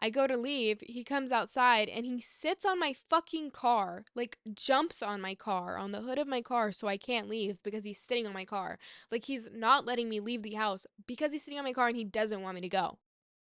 I go to leave, he comes outside and he sits on my fucking car, like jumps on my car, on the hood of my car, so I can't leave because he's sitting on my car. Like he's not letting me leave the house because he's sitting on my car and he doesn't want me to go.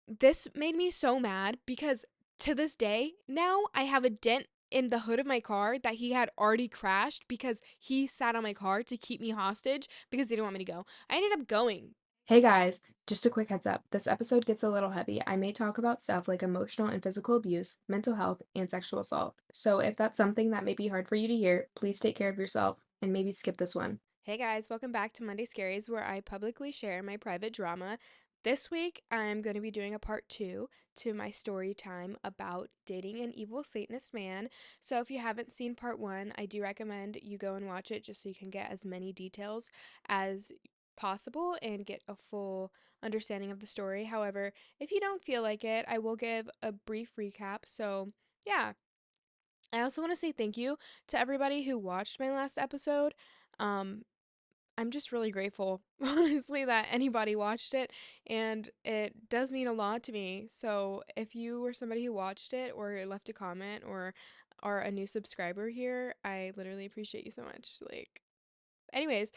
This made me so mad because to this day, now I have a dent in the hood of my car that he had already crashed because he sat on my car to keep me hostage because he didn't want me to go. I ended up going. Hey guys, just a quick heads up. This episode gets a little heavy. I may talk about stuff like emotional and physical abuse, mental health, and sexual assault. So if that's something that may be hard for you to hear, please take care of yourself and maybe skip this one. Hey guys, welcome back to Monday Scaries, where I publicly share my private drama. This week, I'm going to be doing a part 2 to my story time about dating an evil Satanist man. So, if you haven't seen part 1, I do recommend you go and watch it just so you can get as many details as possible and get a full understanding of the story. However, if you don't feel like it, I will give a brief recap. So, yeah. I also want to say thank you to everybody who watched my last episode. Um, I'm just really grateful, honestly, that anybody watched it, and it does mean a lot to me. So, if you were somebody who watched it or left a comment or are a new subscriber here, I literally appreciate you so much. Like, anyways,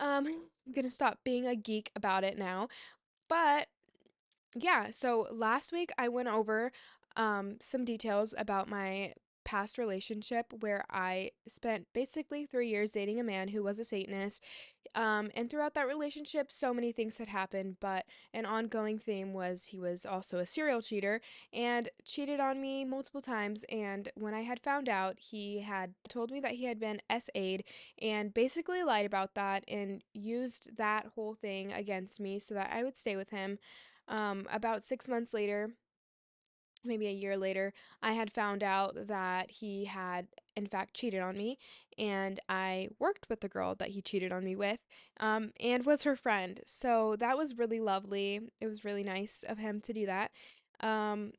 I'm gonna stop being a geek about it now. But yeah, so last week I went over some details about my past relationship where I spent basically 3 years dating a man who was a Satanist. And throughout that relationship, so many things had happened, but an ongoing theme was he was also a serial cheater and cheated on me multiple times. And when I had found out, he had told me that he had been SA'd and basically lied about that and used that whole thing against me so that I would stay with him. About 6 months later, maybe a year later, I had found out that he had, in fact, cheated on me, and I worked with the girl that he cheated on me with, and was her friend. So that was really lovely. It was really nice of him to do that. Um,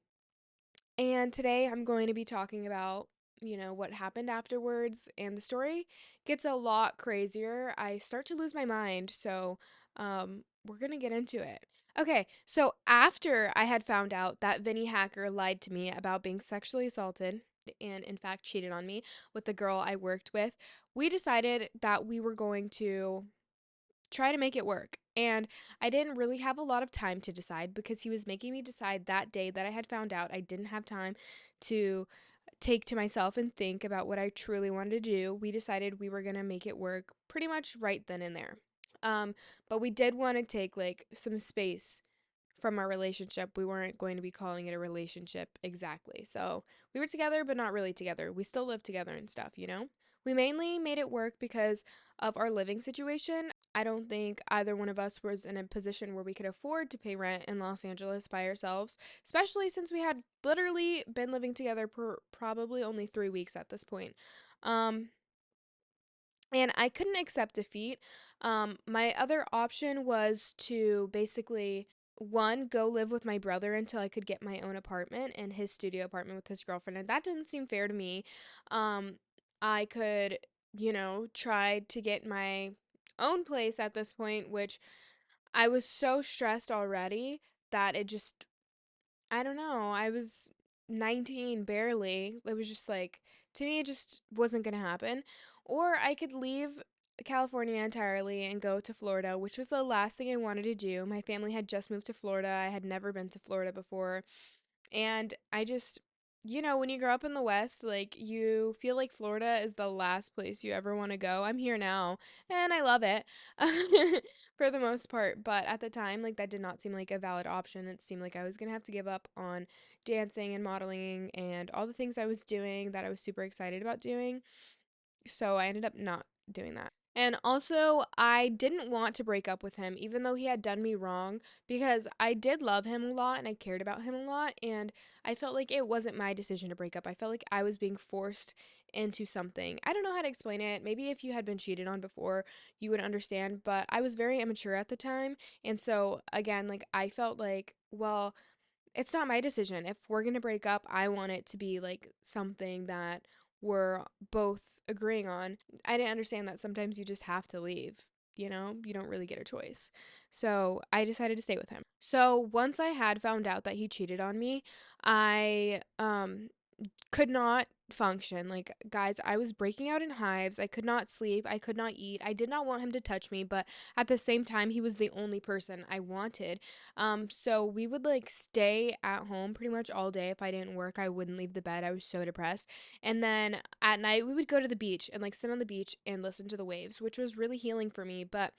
and today I'm going to be talking about, what happened afterwards, and the story gets a lot crazier. I start to lose my mind, so we're going to get into it. Okay, so after I had found out that Vinny Hacker lied to me about being sexually assaulted and, in fact, cheated on me with the girl I worked with, we decided that we were going to try to make it work. And I didn't really have a lot of time to decide because he was making me decide that day that I had found out. I didn't have time to take to myself and think about what I truly wanted to do. We decided we were going to make it work pretty much right then and there. Um, but we did want to take like some space from our relationship. We weren't going to be calling it a relationship exactly. So we were together, but not really together. We still lived together and stuff, you know? We mainly made it work because of our living situation. I don't think either one of us was in a position where we could afford to pay rent in Los Angeles by ourselves, especially since we had literally been living together for probably only 3 weeks at this point. Um, and I couldn't accept defeat. My other option was to basically, one, go live with my brother until I could get my own apartment and his studio apartment with his girlfriend. And that didn't seem fair to me. Um, I could, try to get my own place at this point, which I was so stressed already that it just, I don't know. I was 19 barely. It was just like, to me, it just wasn't going to happen. Or I could leave California entirely and go to Florida, which was the last thing I wanted to do. My family had just moved to Florida. I had never been to Florida before. And I just, when you grow up in the West, like you feel like Florida is the last place you ever want to go. I'm here now and I love it for the most part. But at the time, like that did not seem like a valid option. It seemed like I was going to have to give up on dancing and modeling and all the things I was doing that I was super excited about doing. So I ended up not doing that. And also, I didn't want to break up with him, even though he had done me wrong, because I did love him a lot and I cared about him a lot. And I felt like it wasn't my decision to break up. I felt like I was being forced into something. I don't know how to explain it. Maybe if you had been cheated on before, you would understand. But I was very immature at the time. And so, again, like, I felt like, well, it's not my decision. If we're going to break up, I want it to be like something that we're both agreeing on. I didn't understand that sometimes you just have to leave. you don't really get a choice. So I decided to stay with him. So once I had found out that he cheated on me, I could not function. Like, guys, I was breaking out in hives. I could not sleep. I could not eat. I did not want him to touch me, but at the same time, he was the only person I wanted. So we would like stay at home pretty much all day. If I didn't work, I wouldn't leave the bed. I was so depressed. And then at night, we would go to the beach and like sit on the beach and listen to the waves, which was really healing for me. But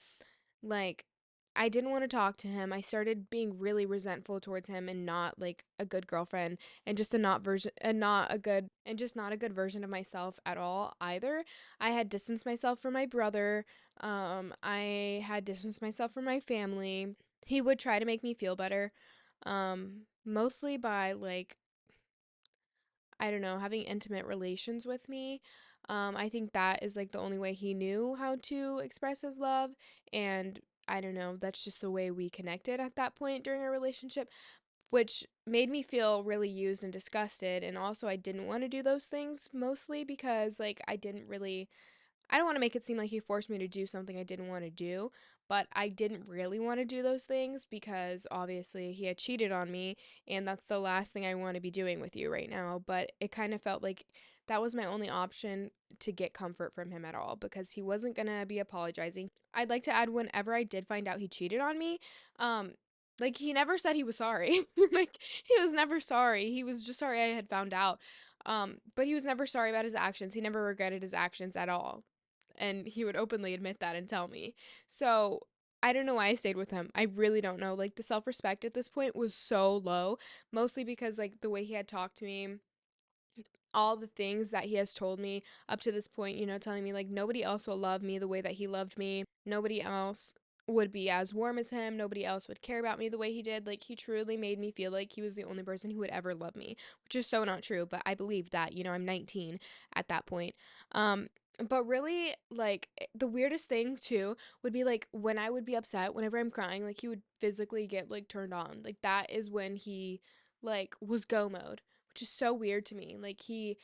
like, I didn't want to talk to him. I started being really resentful towards him and not like a good girlfriend and just a not version and not a good and just not a good version of myself at all either. I had distanced myself from my brother. I had distanced myself from my family. He would try to make me feel better. Mostly by like, I don't know, having intimate relations with me. I think that is like the only way he knew how to express his love. And I don't know, that's just the way we connected at that point during our relationship, which made me feel really used and disgusted. And also, I didn't want to do those things mostly because, like, I don't want to make it seem like he forced me to do something I didn't want to do, but I didn't really want to do those things because obviously he had cheated on me, and that's the last thing I want to be doing with you right now. But it kind of felt like that was my only option to get comfort from him at all because he wasn't going to be apologizing. I'd like to add, whenever I did find out he cheated on me, um, like he never said he was sorry. Like he was never sorry. He was just sorry I had found out. But he was never sorry about his actions. He never regretted his actions at all, and he would openly admit that and tell me. So I don't know why I stayed with him. I really don't know. Like, the self respect at this point was so low, mostly because like the way he had talked to me, all the things that he has told me up to this point, telling me like nobody else will love me the way that he loved me. Nobody else would be as warm as him. Nobody else would care about me the way he did. Like, he truly made me feel like he was the only person who would ever love me, which is so not true, but I believed that. I'm 19 at that point. But really, like, the weirdest thing too would be like when I would be upset, whenever I'm crying, like he would physically get like turned on. Like, that is when he like was go mode, which is so weird to me. Like, he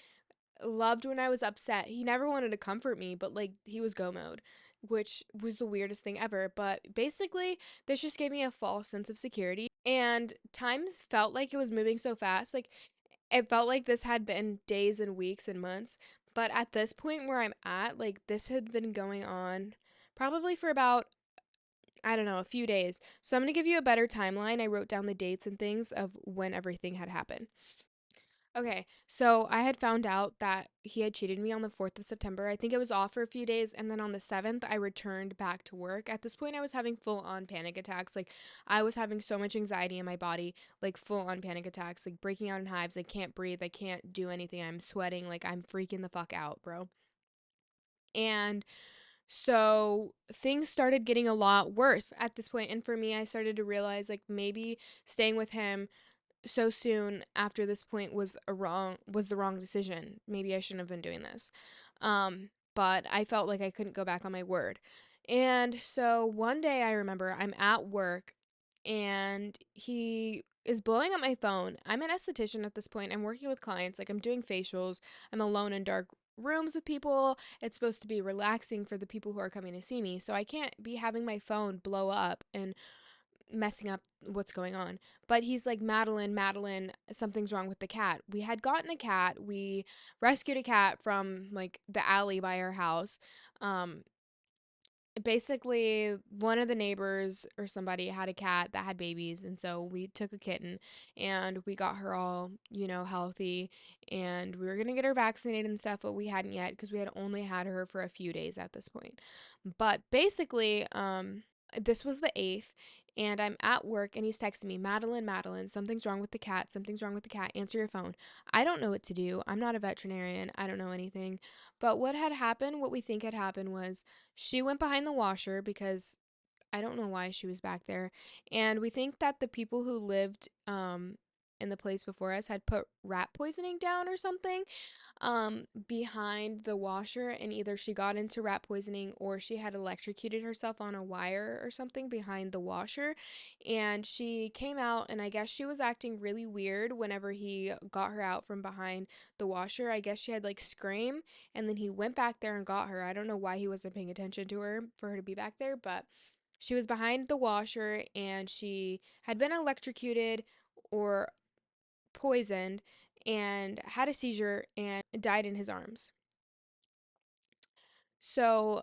loved when I was upset. He never wanted to comfort me, but like he was go mode, which was the weirdest thing ever. But basically, this just gave me a false sense of security. And times felt like it was moving so fast. Like, it felt like this had been days and weeks and months. But at this point where I'm at, like, this had been going on probably for about, I don't know, a few days. So I'm going to give you a better timeline. I wrote down the dates and things of when everything had happened. Okay, so I had found out that he had cheated me on the 4th of September. I think it was off for a few days. And then on the 7th, I returned back to work. At this point, I was having full on panic attacks. Like, I was having so much anxiety in my body, like, full on panic attacks, like, breaking out in hives. I can't breathe. I can't do anything. I'm sweating. Like, I'm freaking the fuck out, bro. And so things started getting a lot worse at this point. And for me, I started to realize, like, maybe staying with him so soon after this point was the wrong decision. Maybe I shouldn't have been doing this. But I felt like I couldn't go back on my word. And so one day I remember I'm at work and he is blowing up my phone. I'm an esthetician at this point. I'm working with clients, like I'm doing facials. I'm alone in dark rooms with people. It's supposed to be relaxing for the people who are coming to see me. So I can't be having my phone blow up and messing up what's going on. But he's like, Madeline, Madeline, something's wrong with the cat. We had gotten a cat. We rescued a cat from like the alley by our house. Um, Basically, one of the neighbors or somebody had a cat that had babies, and so we took a kitten and we got her all, healthy, and we were going to get her vaccinated and stuff, but we hadn't yet because we had only had her for a few days at this point. But basically, this was the 8th, and I'm at work and he's texting me, Madeline, Madeline, something's wrong with the cat. Something's wrong with the cat. Answer your phone. I don't know what to do. I'm not a veterinarian. I don't know anything. But what had happened, what we think had happened was she went behind the washer because I don't know why she was back there. And we think that the people who lived in the place before us had put rat poisoning down or something behind the washer, and either she got into rat poisoning or she had electrocuted herself on a wire or something behind the washer. And she came out, and I guess she was acting really weird whenever he got her out from behind the washer. I guess she had like scream, and then he went back there and got her. I don't know why he wasn't paying attention to her for her to be back there, but she was behind the washer and she had been electrocuted or poisoned and had a seizure and died in his arms. So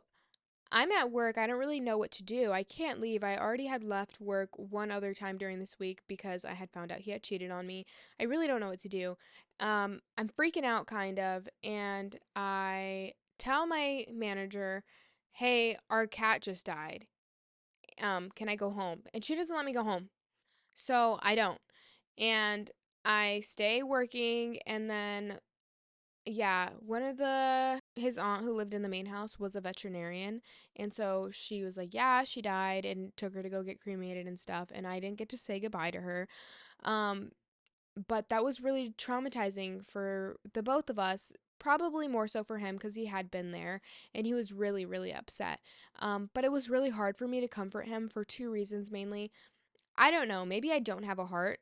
I'm at work. I don't really know what to do. I can't leave. I already had left work one other time during this week because I had found out he had cheated on me. I really don't know what to do. I'm freaking out kind of, and I tell my manager, "Hey, our cat just died. Can I go home?" And she doesn't let me go home. So I don't. And I stay working, and then yeah, one of the his aunt who lived in the main house was a veterinarian, and so she was like, "Yeah, she died," and took her to go get cremated and stuff, and I didn't get to say goodbye to her. Um but that was really traumatizing for the both of us. Probably more so for him because he had been there and he was really, really upset. But it was really hard for me to comfort him for two reasons mainly. I don't know. Maybe I don't have a heart.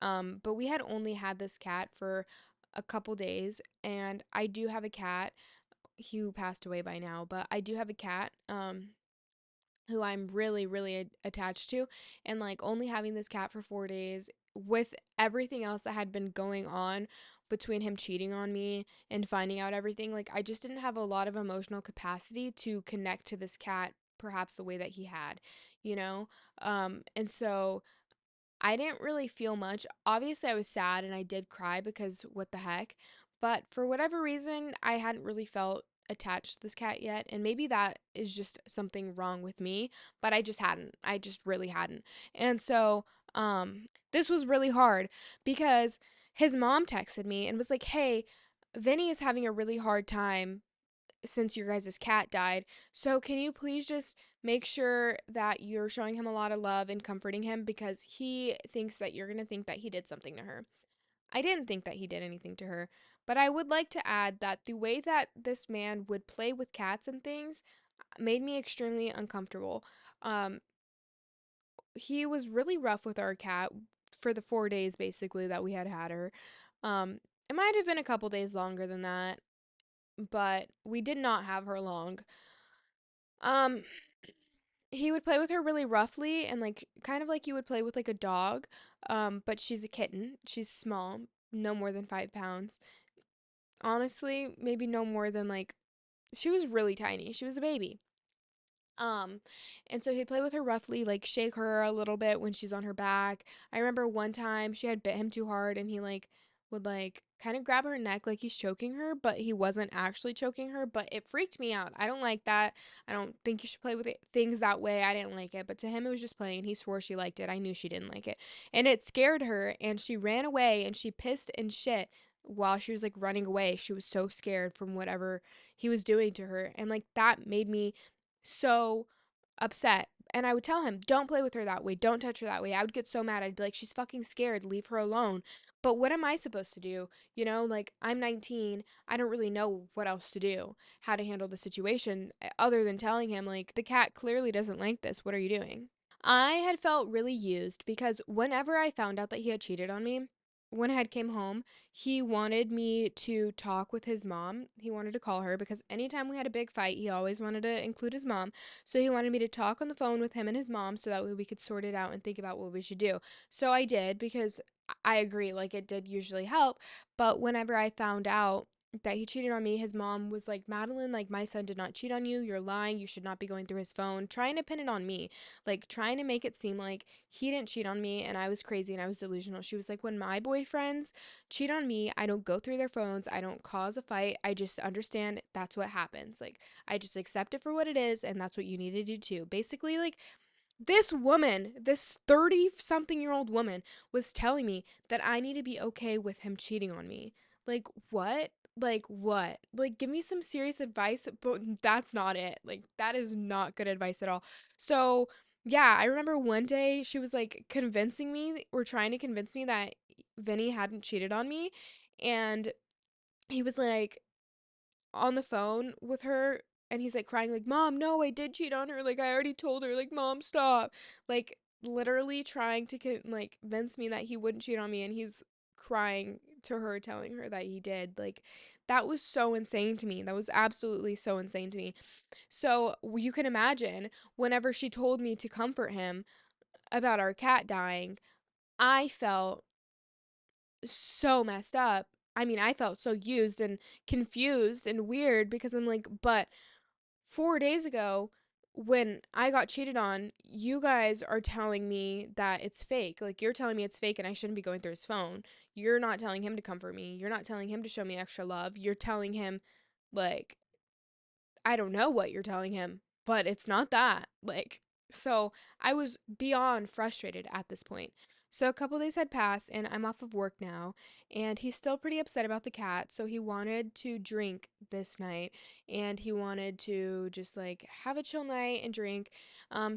But we had only had this cat for a couple days, and I do have a cat who passed away by now, but I do have a cat who I'm really, really attached to, and like only having this cat for 4 days with everything else that had been going on between him cheating on me and finding out everything, like I just didn't have a lot of emotional capacity to connect to this cat perhaps the way that he had, you know? And so I didn't really feel much. Obviously, I was sad and I did cry because what the heck. But for whatever reason, I hadn't really felt attached to this cat yet. And maybe that is just something wrong with me, but I just hadn't. I just really hadn't. And so, this was really hard because his mom texted me and was like, "Hey, Vinny is having a really hard time since your guys' cat died. So can you please just make sure that you're showing him a lot of love and comforting him because he thinks that you're going to think that he did something to her." I didn't think that he did anything to her, but I would like to add that the way that this man would play with cats and things made me extremely uncomfortable. Um, he was really rough with our cat for the 4 days basically that we had her. It might have been a couple days longer than that, but we did not have her long. Um, he would play with her really roughly and like kind of like you would play with like a dog. But she's a kitten. She's small, no more than 5 pounds. Honestly, maybe no more than like she was really tiny. She was a baby. Um, and so he'd play with her roughly, like shake her a little bit when she's on her back. I remember one time she had bit him too hard and he like would like kind of grab her neck like he's choking her, but he wasn't actually choking her, but it freaked me out. I don't like that. I don't think you should play with things that way. I didn't like it, but to him it was just playing. He swore she liked it. I knew she didn't like it. And it scared her and she ran away and she pissed and shit while she was like running away. She was so scared from whatever he was doing to her. And like that made me so upset. And I would tell him, don't play with her that way. Don't touch her that way. I would get so mad. I'd be like, she's fucking scared. Leave her alone. But what am I supposed to do? You know, like I'm 19. I don't really know what else to do, how to handle the situation other than telling him, like, the cat clearly doesn't like this. What are you doing? I had felt really used because whenever I found out that he had cheated on me, when I had came home, he wanted me to talk with his mom. He wanted to call her because anytime we had a big fight, he always wanted to include his mom. So he wanted me to talk on the phone with him and his mom so that way we could sort it out and think about what we should do. So I did because I agree, like it did usually help. But whenever I found out that he cheated on me, his mom was like, "Madeline, like my son did not cheat on you. You're lying. You should not be going through his phone," trying to pin it on me, like trying to make it seem like he didn't cheat on me and I was crazy and I was delusional. She was like, "When my boyfriends cheat on me, I don't go through their phones. I don't cause a fight. I just understand that's what happens. Like, I just accept it for what it is and that's what you need to do too." Basically, like this woman, this 30 something year old woman, was telling me that I need to be okay with him cheating on me. Like, what? Like, what? Like, give me some serious advice, but that's not it. Like, that is not good advice at all. So, yeah, I remember one day she was like convincing me or trying to convince me that Vinny hadn't cheated on me. And he was like on the phone with her, and he's like crying like, "Mom, no, I did cheat on her. Like I already told her. Like, Mom, stop." Like literally trying to like convince me that he wouldn't cheat on me, and he's crying to her telling her that he did. Like that was so insane to me. That was absolutely so insane to me. So you can imagine whenever she told me to comfort him about our cat dying, I felt so messed up. I mean, I felt so used and confused and weird because I'm like, but 4 days ago, when I got cheated on, you guys are telling me that it's fake. Like, you're telling me it's fake and I shouldn't be going through his phone. You're not telling him to comfort me. You're not telling him to show me extra love. You're telling him, like, I don't know what you're telling him, but it's not that. Like, so I was beyond frustrated at this point. So a couple days had passed and I'm off of work now, and he's still pretty upset about the cat. So he wanted to drink this night, and he wanted to just like have a chill night and drink.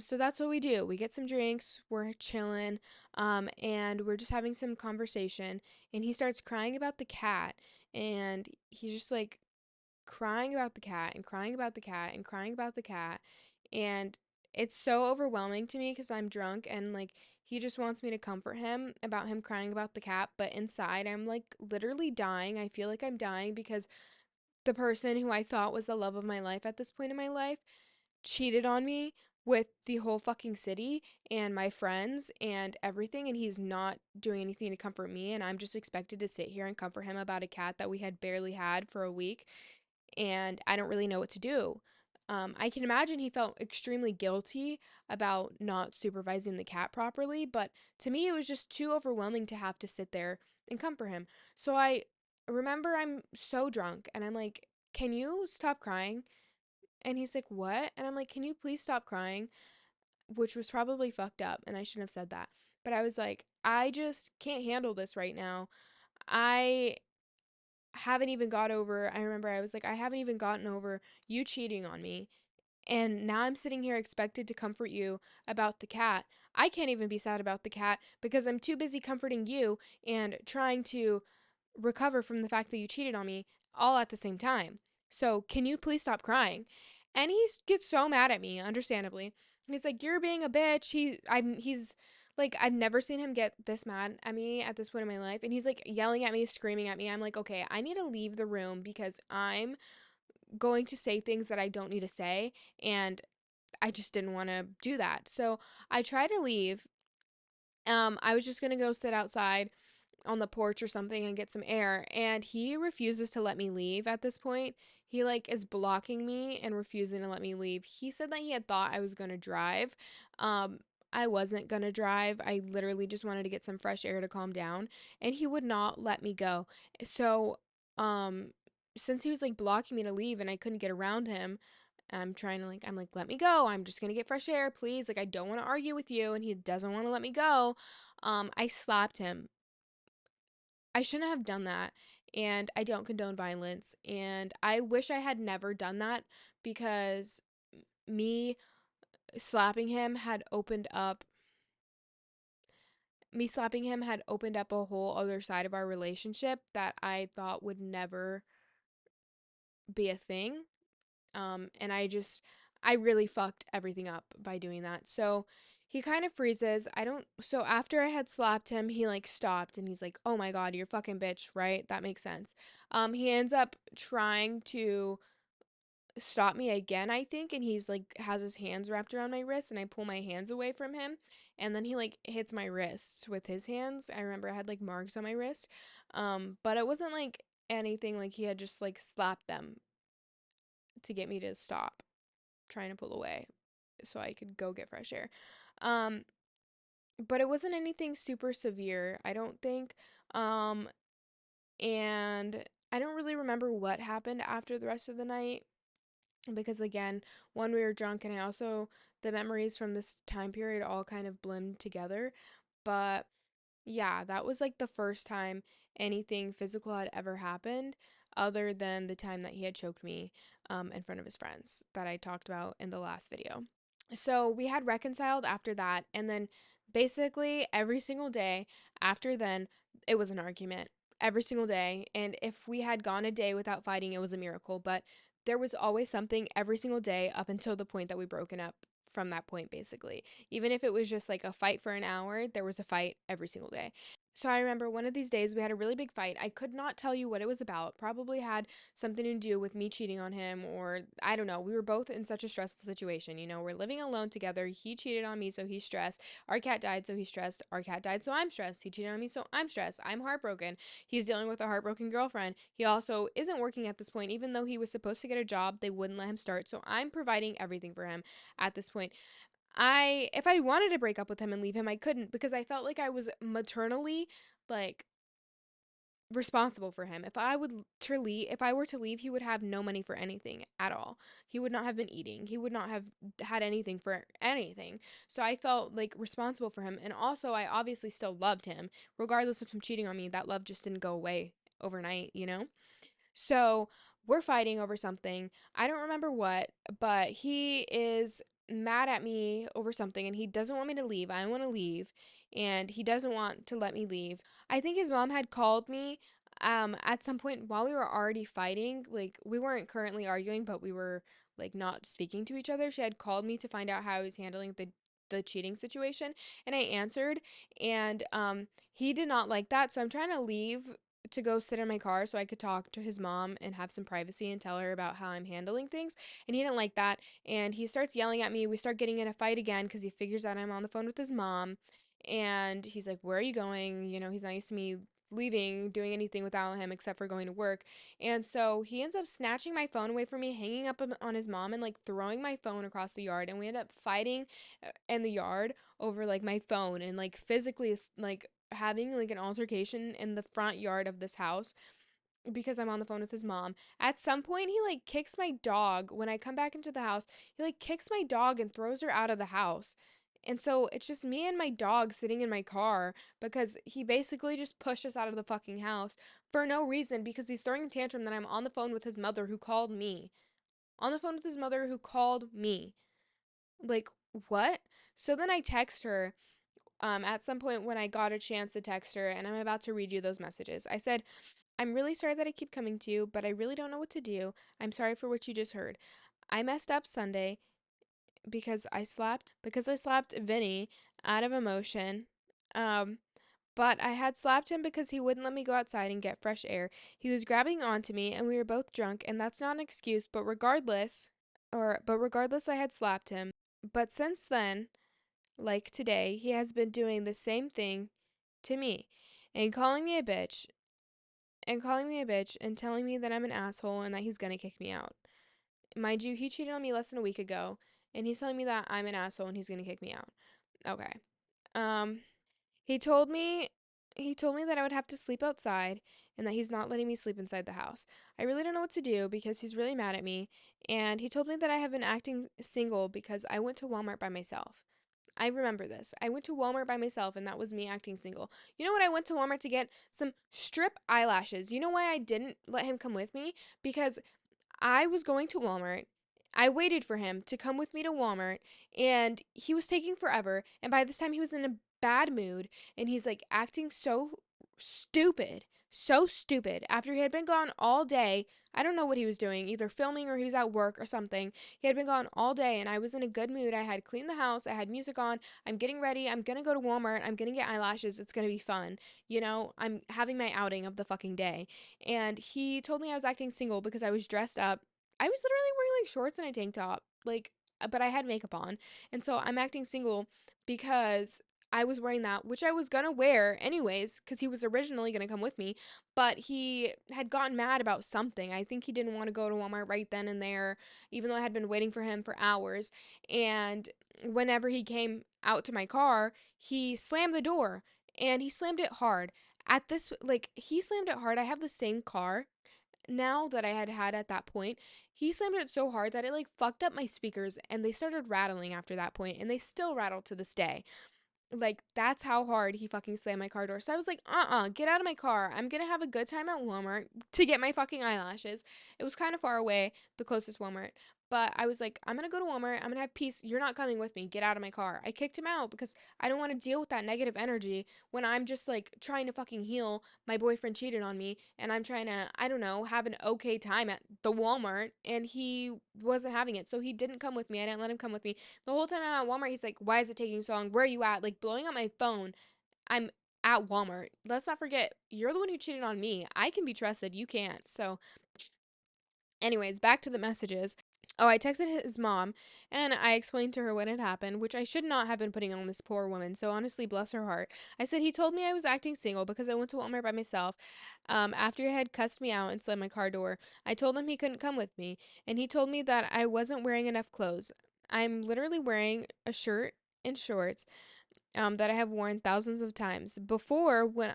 So that's what we do. We get some drinks, we're chilling, and we're just having some conversation. And he starts crying about the cat, and he's just like crying about the cat and crying about the cat and crying about the cat. And it's so overwhelming to me because I'm drunk, and like he just wants me to comfort him about him crying about the cat. But inside, I'm like literally dying. I feel like I'm dying because the person who I thought was the love of my life at this point in my life cheated on me with the whole fucking city and my friends and everything, and he's not doing anything to comfort me, and I'm just expected to sit here and comfort him about a cat that we had barely had for a week, and I don't really know what to do. I can imagine he felt extremely guilty about not supervising the cat properly, but to me, it was just too overwhelming to have to sit there and comfort him. So I remember I'm so drunk, and I'm like, "Can you stop crying?" And he's like, "What?" And I'm like, "Can you please stop crying?" Which was probably fucked up, and I shouldn't have said that. But I was like, "I just can't handle this right now. I haven't even got over," I remember I was like, "I haven't even gotten over you cheating on me. And now I'm sitting here expected to comfort you about the cat. I can't even be sad about the cat because I'm too busy comforting you and trying to recover from the fact that you cheated on me all at the same time. So, can you please stop crying?" And he gets so mad at me, understandably. He's like, "You're being a bitch." He's like, I've never seen him get this mad at me at this point in my life. And he's like yelling at me, screaming at me. I'm like, "Okay, I need to leave the room because I'm going to say things that I don't need to say." And I just didn't want to do that. So I tried to leave. I was just going to go sit outside on the porch or something and get some air, and he refuses to let me leave at this point. He like is blocking me and refusing to let me leave. He said that he had thought I was going to drive. um I wasn't going to drive. I literally just wanted to get some fresh air to calm down, and he would not let me go. So um since he was like blocking me to leave and I couldn't get around him, I'm like, "Let me go. I'm just going to get fresh air, please. Like, I don't want to argue with you." And he doesn't want to let me go. I slapped him. I shouldn't have done that, and I don't condone violence, and I wish I had never done that because me slapping him had opened up a whole other side of our relationship that I thought would never be a thing. And I really fucked everything up by doing that. So he kind of freezes. I don't, so after I had slapped him, he like stopped and he's like, "Oh my God, you're fucking bitch," right? That makes sense. He ends up trying to stop me again, I think, and he's like, has his hands wrapped around my wrist, and I pull my hands away from him, and then he like hits my wrists with his hands. I remember I had like marks on my wrist. But it wasn't like anything, like he had just like slapped them to get me to stop trying to pull away so I could go get fresh air. Um, but it wasn't anything super severe, I don't think. Um, and I don't really remember what happened after the rest of the night because, again, one, we were drunk, and I also, the memories from this time period all kind of blend together. But yeah, that was like the first time anything physical had ever happened, other than the time that he had choked me in front of his friends that I talked about in the last video. So we had reconciled after that, and then Basically, every single day after then, it was an argument. Every single day. And if we had gone a day without fighting, it was a miracle. But there was always something every single day up until the point that we broken up from that point, basically. Even if it was just like a fight for an hour, there was a fight every single day. So I remember one of these days we had a really big fight. I could not tell you what it was about. Probably had something to do with me cheating on him, or I don't know. We were both in such a stressful situation. You know, we're living alone together. He cheated on me, so he's stressed. Our cat died, so he's stressed. Our cat died, so I'm stressed. He cheated on me, so I'm stressed. I'm heartbroken. He's dealing with a heartbroken girlfriend. He also isn't working at this point, even though he was supposed to get a job, they wouldn't let him start. So I'm providing everything for him at this point. If I wanted to break up with him and leave him, I couldn't because I felt like I was maternally, like, responsible for him. If I were to leave, he would have no money for anything at all. He would not have been eating. He would not have had anything for anything. So I felt like responsible for him, and also I obviously still loved him regardless of him cheating on me. That love just didn't go away overnight, you know? So we're fighting over something. I don't remember what, but he is mad at me over something and he doesn't want me to leave. I want to leave and he doesn't want to let me leave. I think his mom had called me at some point while we were already fighting. Like we weren't currently arguing, but we were like not speaking to each other. She had called me to find out how I was handling the cheating situation and I answered and he did not like that. So I'm trying to leave to go sit in my car so I could talk to his mom and have some privacy and tell her about how I'm handling things. And he didn't like that. And he starts yelling at me. We start getting in a fight again because he figures out I'm on the phone with his mom. And he's like, "Where are you going?" You know, he's not used to me leaving, doing anything without him except for going to work. And so he ends up snatching my phone away from me, hanging up on his mom, and like throwing my phone across the yard. And we end up fighting in the yard over like my phone and like physically like having like an altercation in the front yard of this house because I'm on the phone with his mom. At some point, he like kicks my dog. When I come back into the house, he like kicks my dog and throws her out of the house. And so it's just me and my dog sitting in my car because he basically just pushed us out of the fucking house for no reason because he's throwing a tantrum that I'm on the phone with his mother who called me. On the phone with his mother who called me. Like, what? So then I text her at some point when I got a chance to text her, and I'm about to read you those messages. I said, "I'm really sorry that I keep coming to you, but I really don't know what to do. I'm sorry for what you just heard. I messed up Sunday because I slapped Vinny out of emotion. Um but I had slapped him because he wouldn't let me go outside and get fresh air. He was grabbing onto me and we were both drunk, and that's not an excuse, but regardless I had slapped him. But since then, like today, he has been doing the same thing to me and calling me a bitch and telling me that I'm an asshole and that he's gonna kick me out. Mind you, he cheated on me less than a week ago and he's telling me that I'm an asshole and he's gonna kick me out. Okay. Um he told me he told me that I would have to sleep outside and that he's not letting me sleep inside the house. I really don't know what to do because he's really mad at me, and he told me that I have been acting single because I went to Walmart by myself. I remember this. I went to Walmart by myself and that was me acting single. You know what? I went to Walmart to get some strip eyelashes. You know why I didn't let him come with me? Because I was going to Walmart. I waited for him to come with me to Walmart and he was taking forever. And by this time, he was in a bad mood and he's like acting so stupid. So stupid. After he had been gone all day, I don't know what he was doing, either filming or he was at work or something. He had been gone all day and I was in a good mood. I had cleaned the house, I had music on. I'm getting ready. I'm gonna go to Walmart. I'm gonna get eyelashes. It's gonna be fun. You know, I'm having my outing of the fucking day. And he told me I was acting single because I was dressed up. I was literally wearing like shorts and a tank top, like, but I had makeup on. And so I'm acting single because I was wearing that, which I was gonna wear anyways, because he was originally gonna come with me, but he had gotten mad about something. I think he didn't want to go to Walmart right then and there, even though I had been waiting for him for hours. And whenever he came out to my car, he slammed the door and he slammed it hard. He slammed it hard. I have the same car now that I had at that point. He slammed it so hard that it like fucked up my speakers and they started rattling after that point and they still rattle to this day. Like, that's how hard he fucking slammed my car door. So I was like, get out of my car. I'm gonna have a good time at Walmart to get my fucking eyelashes. It was kind of far away, the closest Walmart. But I was like, I'm gonna go to Walmart. I'm gonna have peace. You're not coming with me. Get out of my car. I kicked him out because I don't want to deal with that negative energy when I'm just like trying to fucking heal. My boyfriend cheated on me and I'm trying to, I don't know, have an okay time at the Walmart and he wasn't having it. So he didn't come with me. I didn't let him come with me. The whole time I'm at Walmart, he's like, why is it taking so long? Where are you at? Like blowing up my phone. I'm at Walmart. Let's not forget, you're the one who cheated on me. I can be trusted. You can't. So, anyways, back to the messages. Oh, I texted his mom and I explained to her what had happened, which I should not have been putting on this poor woman. So honestly, bless her heart. I said he told me I was acting single because I went to Walmart by myself. After he had cussed me out and slammed my car door, I told him he couldn't come with me, and he told me that I wasn't wearing enough clothes. I'm literally wearing a shirt and shorts that I have worn thousands of times before when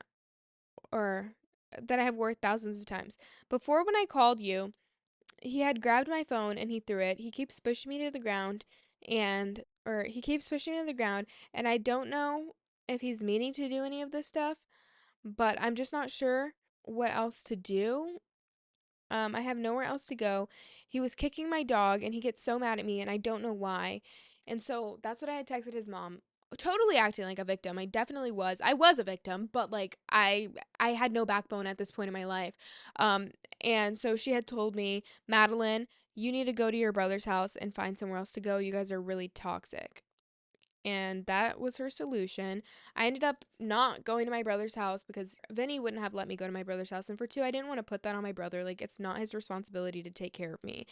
or that I have worn thousands of times before when I called you. He had grabbed my phone and he threw it. He keeps pushing me to the ground he keeps pushing me to the ground and I don't know if he's meaning to do any of this stuff, but I'm just not sure what else to do. I have nowhere else to go. He was kicking my dog and he gets so mad at me and I don't know why. And so that's what I had texted his mom. Totally acting like a victim. I definitely was. I was a victim, but like I had no backbone at this point in my life. Um and so she had told me, "Madeline, you need to go to your brother's house and find somewhere else to go. You guys are really toxic." And that was her solution. I ended up not going to my brother's house because Vinny wouldn't have let me go to my brother's house, and for two, I didn't want to put that on my brother. Like it's not his responsibility to take care of me.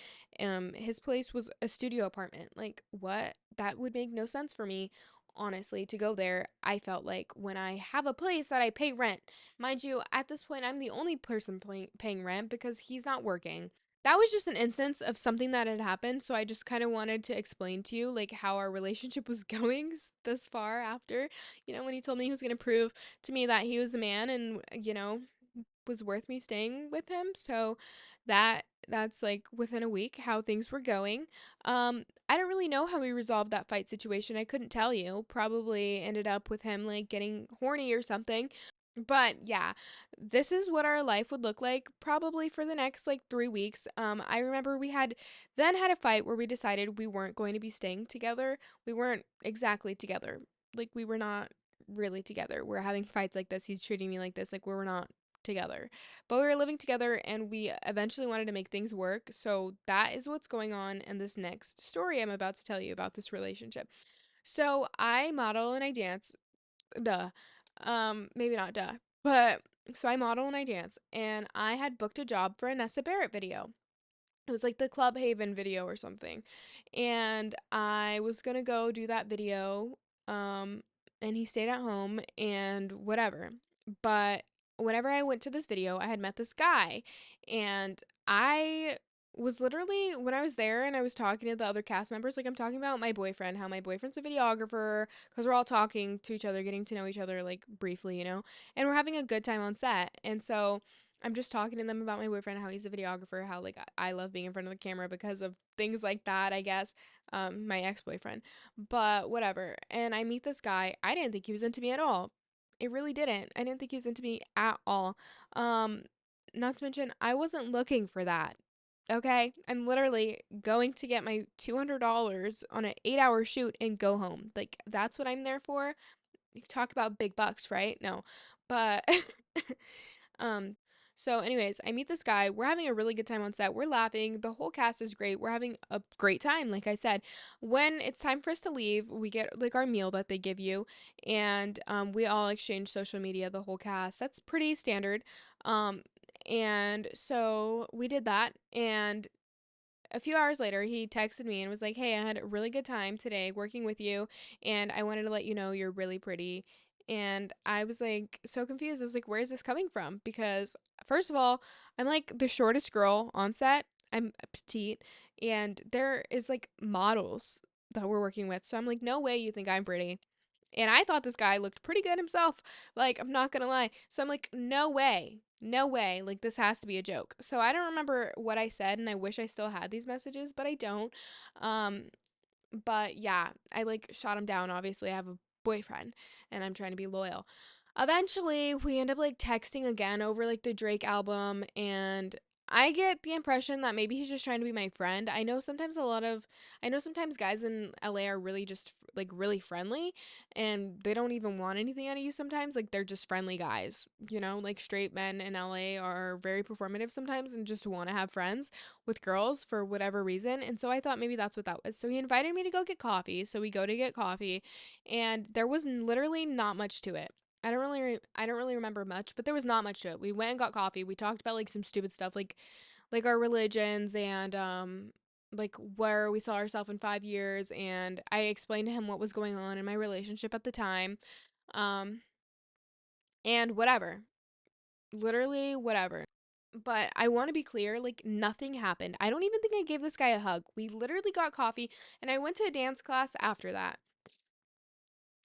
His place was a studio apartment. Like what? That would make no sense for me. Honestly, to go there, I felt like when I have a place that I pay rent, mind you, at this point, I'm the only person paying rent because he's not working. That was just an instance of something that had happened, so I just kind of wanted to explain to you like how our relationship was going this far after, when he told me he was going to prove to me that he was a man and, was worth me staying with him. So that's like within a week how things were going. I don't really know how we resolved that fight situation. I couldn't tell you. Probably ended up with him like getting horny or something. But yeah, this is what our life would look like probably for the next like 3 weeks. I remember we had a fight where we decided we weren't going to be staying together. We weren't exactly together. Like we were not really together. We're having fights like this. He's treating me like this. Like we were not together. But we were living together and we eventually wanted to make things work. So that is what's going on in this next story I'm about to tell you about this relationship. So I model and I dance. Duh. Maybe not duh. But so I model and I dance, and I had booked a job for a Nessa Barrett video. It was like the Club Haven video or something. And I was gonna go do that video. Um, and he stayed at home and whatever. But whenever I went to this video, I had met this guy. And I was literally, when I was there and I was talking to the other cast members, like I'm talking about my boyfriend, how my boyfriend's a videographer, because we're all talking to each other, getting to know each other, like briefly, and we're having a good time on set. And so I'm just talking to them about my boyfriend, how he's a videographer, how like I love being in front of the camera because of things like that, I guess. My ex-boyfriend. But whatever. And I meet this guy. I didn't think he was into me at all. It really didn't. I didn't think he was into me at all. Um, Not to mention I wasn't looking for that. Okay? I'm literally going to get my $200 on an 8-hour shoot and go home. Like that's what I'm there for. You talk about big bucks, right? No. But um so anyways, I meet this guy. We're having a really good time on set. We're laughing. The whole cast is great. We're having a great time, like I said. When it's time for us to leave, we get like our meal that they give you and we all exchange social media, the whole cast. That's pretty standard. Um and so we did that and a few hours later, he texted me and was like, "Hey, I had a really good time today working with you, and I wanted to let you know you're really pretty." And I was like so confused. I was like, "Where is this coming from?" Because first of all, I'm like the shortest girl on set. I'm petite, and there is like models that we're working with. So I'm like, "No way you think I'm pretty." And I thought this guy looked pretty good himself. Like, I'm not gonna lie. So I'm like, no way. No way. Like, this has to be a joke. So I don't remember what I said, and I wish I still had these messages, but I don't. Um, but yeah, I like shot him down. Obviously, I have a boyfriend, and I'm trying to be loyal. Eventually, we end up like texting again over like the Drake album, and I get the impression that maybe he's just trying to be my friend. I know sometimes guys in LA are really just like really friendly and they don't even want anything out of you sometimes. Like they're just friendly guys, you know, like straight men in LA are very performative sometimes and just want to have friends with girls for whatever reason. And so I thought maybe that's what that was. So he invited me to go get coffee. So we go to get coffee and there was literally not much to it. I don't really remember much, but there was not much to it. We went and got coffee. We talked about like some stupid stuff like our religions and like where we saw ourselves in 5 years, and I explained to him what was going on in my relationship at the time. Um and whatever. Literally whatever. But I want to be clear, like nothing happened. I don't even think I gave this guy a hug. We literally got coffee and I went to a dance class after that.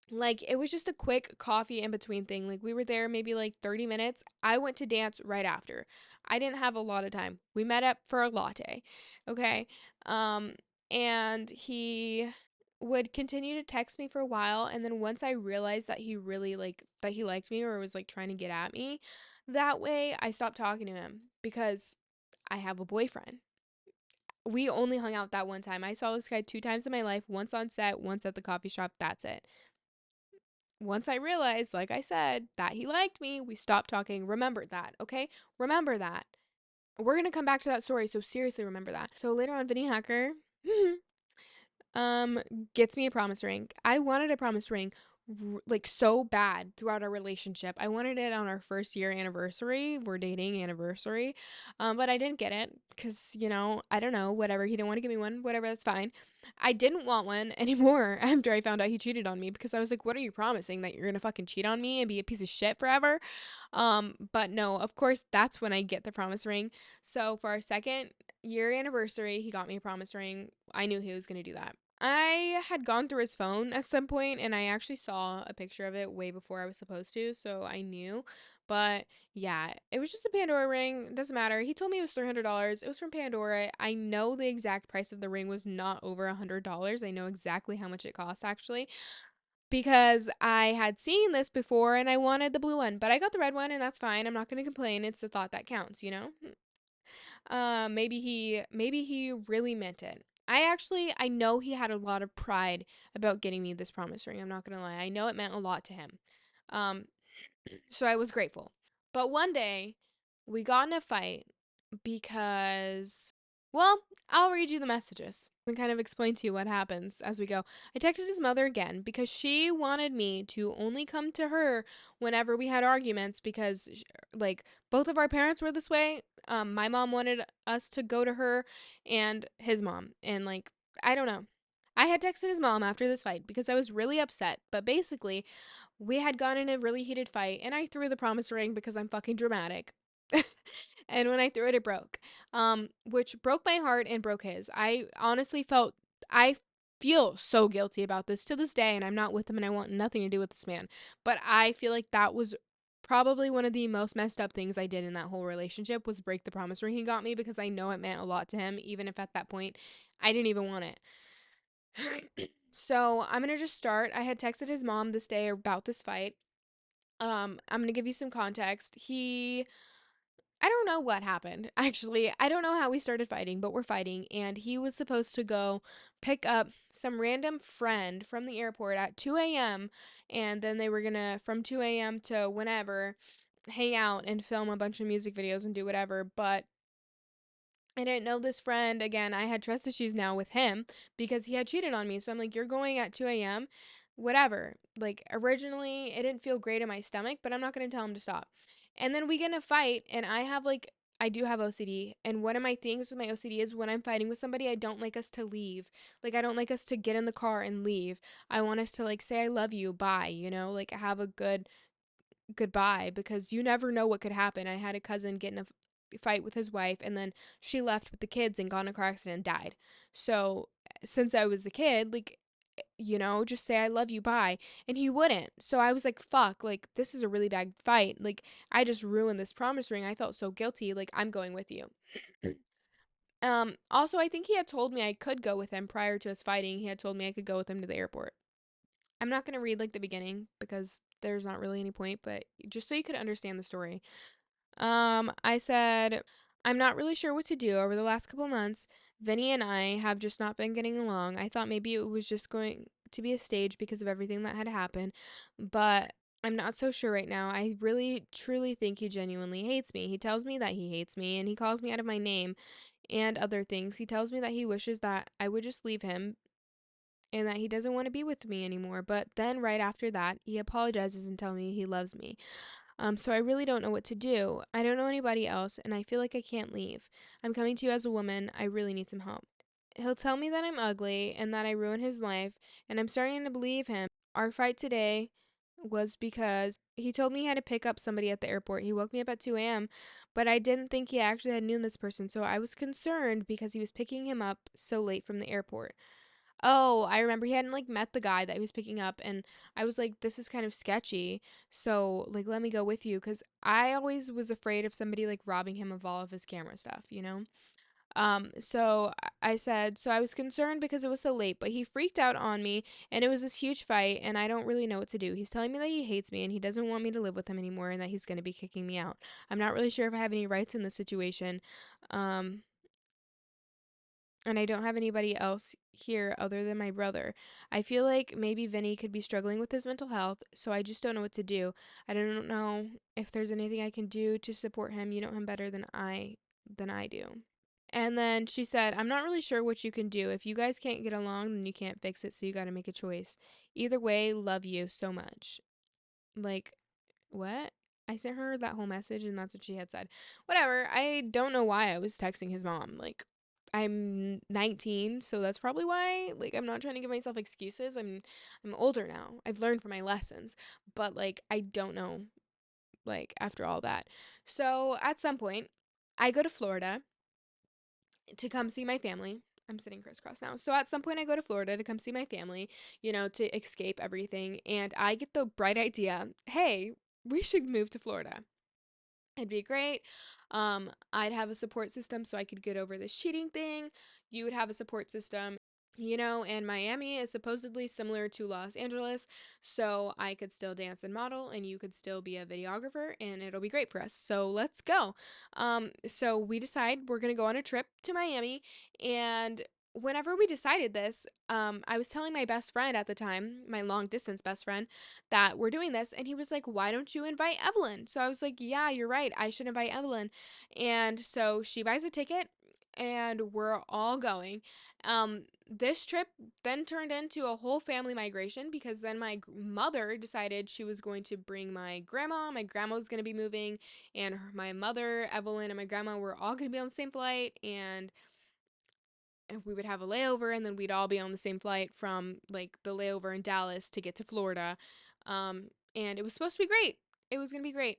Like it was just a quick coffee in between thing. Like we were there maybe like 30 minutes. I went to dance right after. I didn't have a lot of time. We met up for a latte. Okay? Um and he would continue to text me for a while, and then once I realized that he really like that he liked me or was like trying to get at me that way, I stopped talking to him because I have a boyfriend. We only hung out that one time. I saw this guy two times in my life, once on set, once at the coffee shop. That's it. Once I realized, like I said, that he liked me, we stopped talking. Remember that, okay? Remember that. We're gonna come back to that story, so seriously remember that. So later on, Vinny Hacker um gets me a promise ring. I wanted a promise ring like so bad throughout our relationship. I wanted it on our first year anniversary. We're dating anniversary. But I didn't get it cuz you know, I don't know, whatever. He didn't want to give me one. Whatever, that's fine. I didn't want one anymore after I found out he cheated on me because I was like, "What are you promising, that you're going to fucking cheat on me and be a piece of shit forever?" But no, of course, that's when I get the promise ring. So for our second year anniversary, he got me a promise ring. I knew he was going to do that. I had gone through his phone at some point and I actually saw a picture of it way before I was supposed to, so I knew. But yeah, it was just a Pandora ring. It doesn't matter. He told me it was $300. It was from Pandora. I know the exact price of the ring was not over $100. I know exactly how much it cost actually because I had seen this before and I wanted the blue one, but I got the red one and that's fine. I'm not going to complain. It's the thought that counts, you know? Maybe he really meant it. I know he had a lot of pride about getting me this promise ring. I'm not gonna lie. I know it meant a lot to him. Um, so I was grateful. But one day we got in a fight because, well, I'll read you the messages and kind of explain to you what happens as we go. I texted his mother again because she wanted me to only come to her whenever we had arguments because, like, both of our parents were this way. My mom wanted us to go to her and his mom. And, like, I don't know. I had texted his mom after this fight because I was really upset. But basically, we had gotten in a really heated fight, and I threw the promise ring because I'm fucking dramatic. And when I threw it, it broke, which broke my heart and broke his. I feel so guilty about this to this day, and I'm not with him, and I want nothing to do with this man. But I feel like that was probably one of the most messed up things I did in that whole relationship was break the promise ring he got me because I know it meant a lot to him, even if at that point I didn't even want it. So I'm gonna just start. I had texted his mom this day about this fight. I'm gonna give you some context. I don't know what happened. Actually, I don't know how we started fighting, but we're fighting, and he was supposed to go pick up some random friend from the airport at 2 a.m. And then they were gonna, from 2 a.m. to whenever, hang out and film a bunch of music videos and do whatever. But I didn't know this friend. Again, I had trust issues now with him because he had cheated on me. So I'm like, you're going at 2 a.m., whatever. Like, originally, it didn't feel great in my stomach, but I'm not going to tell him to stop. And then we get in a fight, and I do have OCD. And one of my things with my OCD is when I'm fighting with somebody, I don't like us to leave. Like, I don't like us to get in the car and leave. I want us to, like, say, I love you, bye, you know, like, have a good goodbye because you never know what could happen. I had a cousin get in a fight with his wife and then she left with the kids and got in a car accident and died. So since I was a kid, like, you know, just say I love you, bye. And he wouldn't. So I was like, fuck, like this is a really bad fight. Like I just ruined this promise ring. I felt so guilty. Like I'm going with you. Also I think he had told me I could go with him prior to us fighting. He had told me I could go with him to the airport. I'm not going to read like the beginning because there's not really any point, but just so you could understand the story. I said, I'm not really sure what to do. Over the last couple months, Vinny and I have just not been getting along. I thought maybe it was just going to be a stage because of everything that had happened, but I'm not so sure right now. I really truly think he genuinely hates me. He tells me that he hates me and he calls me out of my name and other things. He tells me that he wishes that I would just leave him and that he doesn't want to be with me anymore. But then right after that, he apologizes and tells me he loves me. So I really don't know what to do. I don't know anybody else, and I feel like I can't leave. I'm coming to you as a woman. I really need some help. He'll tell me that I'm ugly and that I ruin his life, and I'm starting to believe him. Our fight today was because he told me he had to pick up somebody at the airport. He woke me up at 2 a.m., but I didn't think he actually had known this person, so I was concerned because he was picking him up so late from the airport. Oh, I remember he hadn't like met the guy that he was picking up, and I was like, this is kind of sketchy. So, like, let me go with you because I always was afraid of somebody like robbing him of all of his camera stuff, you know? So I said, so I was concerned because it was so late, but he freaked out on me and it was this huge fight and I don't really know what to do. He's telling me that he hates me and he doesn't want me to live with him anymore and that he's going to be kicking me out. I'm not really sure if I have any rights in this situation. Um, and I don't have anybody else here other than my brother. I feel like maybe Vinny could be struggling with his mental health, so I just don't know what to do. I don't know if there's anything I can do to support him. You know him better than I do. And then she said, I'm not really sure what you can do. If you guys can't get along, then you can't fix it, so you got to make a choice. Either way, love you so much. Like, what? I sent her that whole message and that's what she had said. Whatever. I don't know why I was texting his mom. Like, I'm 19, so that's probably why. Like, I'm not trying to give myself excuses. I'm older now. I've learned from my lessons. But like, I don't know like after all that. So, at some point, I go to Florida to come see my family. I'm sitting crisscross now. So at some point I go to Florida to come see my family, to escape everything, and I get the bright idea, "Hey, we should move to Florida." It'd be great. I'd have a support system so I could get over this cheating thing. You would have a support system, and Miami is supposedly similar to Los Angeles, so I could still dance and model, and you could still be a videographer, and it'll be great for us. So let's go. So we decide we're gonna go on a trip to Miami, and whenever we decided this, I was telling my best friend at the time, my long distance best friend, that we're doing this. And he was like, why don't you invite Evelyn? So I was like, yeah, you're right. I should invite Evelyn. And so she buys a ticket and we're all going. This trip then turned into a whole family migration because then my mother decided she was going to bring my grandma. My grandma was going to be moving, and my mother, Evelyn, and my grandma were all going to be on the same flight. And we would have a layover and then we'd all be on the same flight from like the layover in Dallas to get to Florida. And it was supposed to be great. It was going to be great.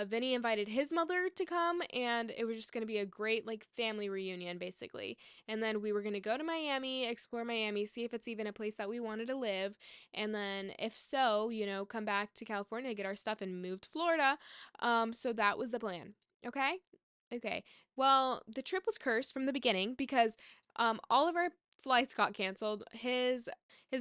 Vinny invited his mother to come and it was just going to be a great like family reunion basically. And then we were going to go to Miami, explore Miami, see if it's even a place that we wanted to live. And then if so, come back to California, get our stuff and move to Florida. So that was the plan. Okay? Okay. Well, the trip was cursed from the beginning because all of our flights got canceled. His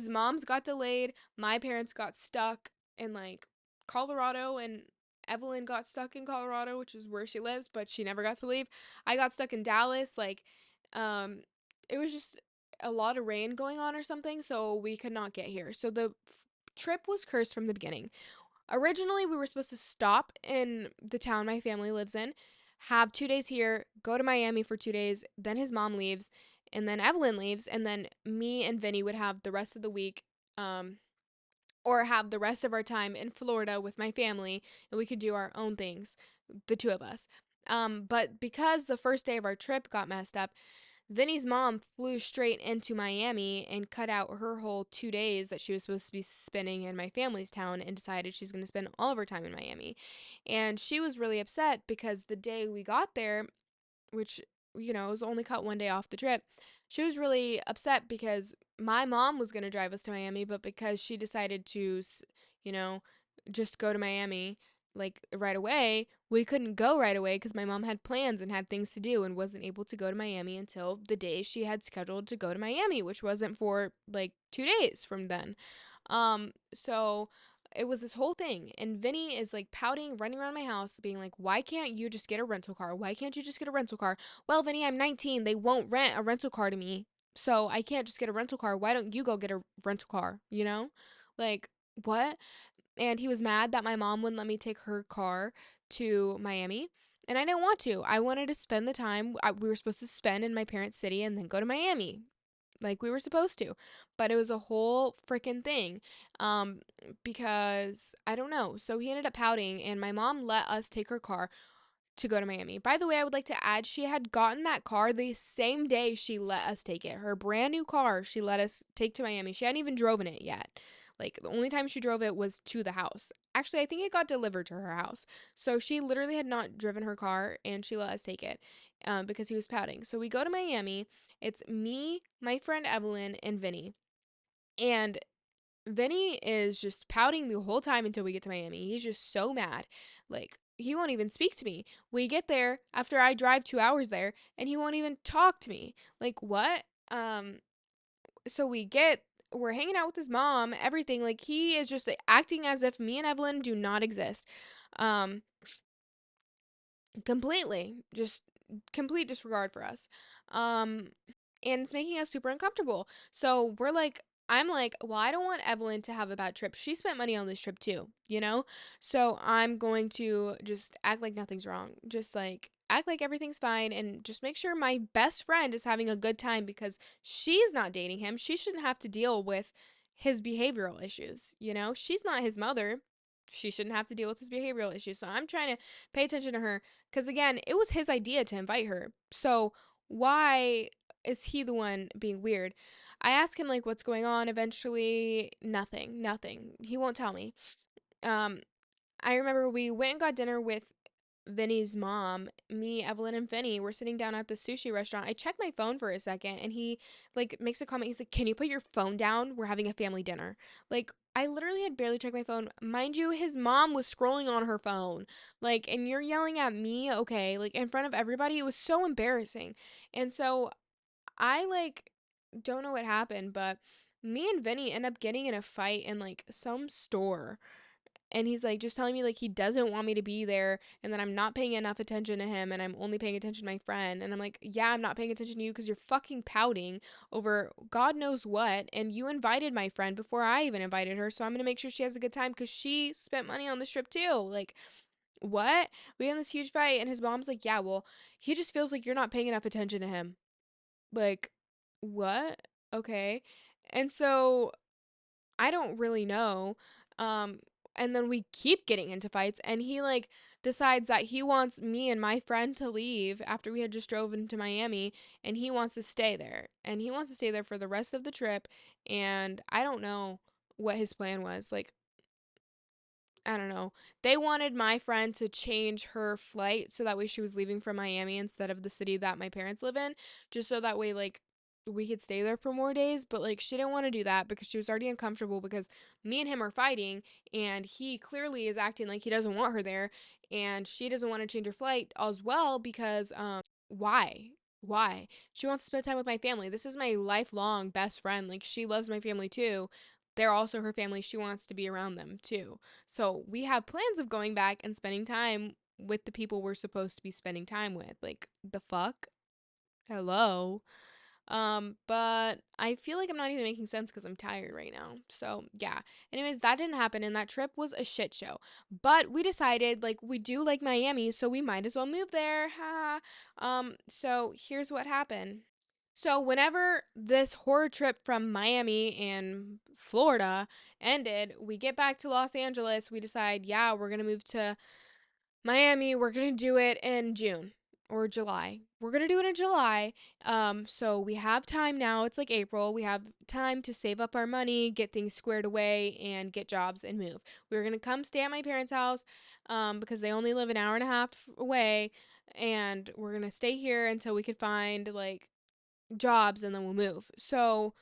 mom's got delayed. My parents got stuck in like Colorado, and Evelyn got stuck in Colorado, which is where she lives, but she never got to leave. I got stuck in Dallas. Like, um, it was just a lot of rain going on or something, so we could not get here. So the trip was cursed from the beginning. Originally, we were supposed to stop in the town my family lives in, have 2 days here, go to Miami for 2 days, then his mom leaves, and then Evelyn leaves, and then me and Vinny would have the rest of the week, or have the rest of our time in Florida with my family, and we could do our own things, the two of us. But because the first day of our trip got messed up, Vinny's mom flew straight into Miami and cut out her whole 2 days that she was supposed to be spending in my family's town and decided she's going to spend all of her time in Miami. And she was really upset because the day we got there, which, was only cut one day off the trip, she was really upset because my mom was going to drive us to Miami, but because she decided to, you know, just go to Miami like right away, we couldn't go right away because my mom had plans and had things to do and wasn't able to go to Miami until the day she had scheduled to go to Miami, which wasn't for like 2 days from then. So it was this whole thing. And Vinny is like pouting, running around my house, being like, why can't you just get a rental car? Why can't you just get a rental car? Well, Vinny, I'm 19. They won't rent a rental car to me. So I can't just get a rental car. Why don't you go get a rental car? You know? Like, what? And he was mad that my mom wouldn't let me take her car to Miami. And I didn't want to. I wanted to spend the time we were supposed to spend in my parents' city and then go to Miami like we were supposed to. But it was a whole freaking thing. Um, because I don't know. So he ended up pouting, and my mom let us take her car to go to Miami. By the way, I would like to add she had gotten that car the same day she let us take it. Her brand new car she let us take to Miami. She hadn't even driven it yet. Like the only time she drove it was to the house. Actually, I think it got delivered to her house. So she literally had not driven her car and she let us take it because he was pouting. So we go to Miami. It's me, my friend Evelyn, and Vinny. And Vinny is just pouting the whole time until we get to Miami. He's just so mad. Like, he won't even speak to me. We get there after I drive 2 hours there, and he won't even talk to me. Like, what? So we're hanging out with his mom, everything. Like, he is just like, acting as if me and Evelyn do not exist. Um, Completely. Just complete disregard for us. Um and it's making us super uncomfortable. So we're like I'm like, well, I don't want Evelyn to have a bad trip. She spent money on this trip too, you know? So I'm going to just act like nothing's wrong. Just like act like everything's fine and just make sure my best friend is having a good time because she's not dating him. She shouldn't have to deal with his behavioral issues, you know? She's not his mother. She shouldn't have to deal with his behavioral issues. So I'm trying to pay attention to her because again, it was his idea to invite her. So why is he the one being weird? I ask him like what's going on. Eventually, nothing. He won't tell me. Um, I remember we went and got dinner with Vinny's mom. Me, Evelyn, and Vinny were sitting down at the sushi restaurant. I checked my phone for a second, and he like makes a comment. He's like, "Can you put your phone down? We're having a family dinner." Like, I literally had barely checked my phone. Mind you, his mom was scrolling on her phone. Like, and you're yelling at me, okay? Like in front of everybody. It was so embarrassing. And so I like don't know what happened, but me and Vinny end up getting in a fight in like some store, and he's like just telling me like he doesn't want me to be there and that I'm not paying enough attention to him and I'm only paying attention to my friend. And I'm like, yeah, I'm not paying attention to you because you're fucking pouting over God knows what, and you invited my friend before I even invited her, so I'm gonna make sure she has a good time because she spent money on this trip too. Like, what? We had this huge fight, and his mom's like, yeah, well, he just feels like you're not paying enough attention to him. Like, what? Okay. And so I don't really know. Um, and then we keep getting into fights, and he like decides that he wants me and my friend to leave after we had just drove into Miami, and he wants to stay there. And he wants to stay there for the rest of the trip, and I don't know what his plan was. Like, I don't know. They wanted my friend to change her flight so that way she was leaving from Miami instead of the city that my parents live in, just so that way like we could stay there for more days, but like she didn't want to do that because she was already uncomfortable because me and him are fighting and he clearly is acting like he doesn't want her there, and she doesn't want to change her flight as well because why? Why? She wants to spend time with my family. This is my lifelong best friend. Like, she loves my family too. They're also her family. She wants to be around them too. So we have plans of going back and spending time with the people we're supposed to be spending time with. Like, the fuck? Hello. But I feel like I'm not even making sense because I'm tired right now. So yeah. Anyways, that didn't happen and that trip was a shit show. But we decided like we do like Miami, so we might as well move there. Ha. So here's what happened. So whenever this horror trip from Miami and Florida ended, we get back to Los Angeles. We decide, yeah, we're gonna move to Miami. We're gonna do it in June or July. We're gonna do it in July. So we have time now. It's like April. We have time to save up our money, get things squared away, and get jobs and move. We're gonna come stay at my parents' house, because they only live an hour and a half away, and we're gonna stay here until we could find like jobs and then we'll move. So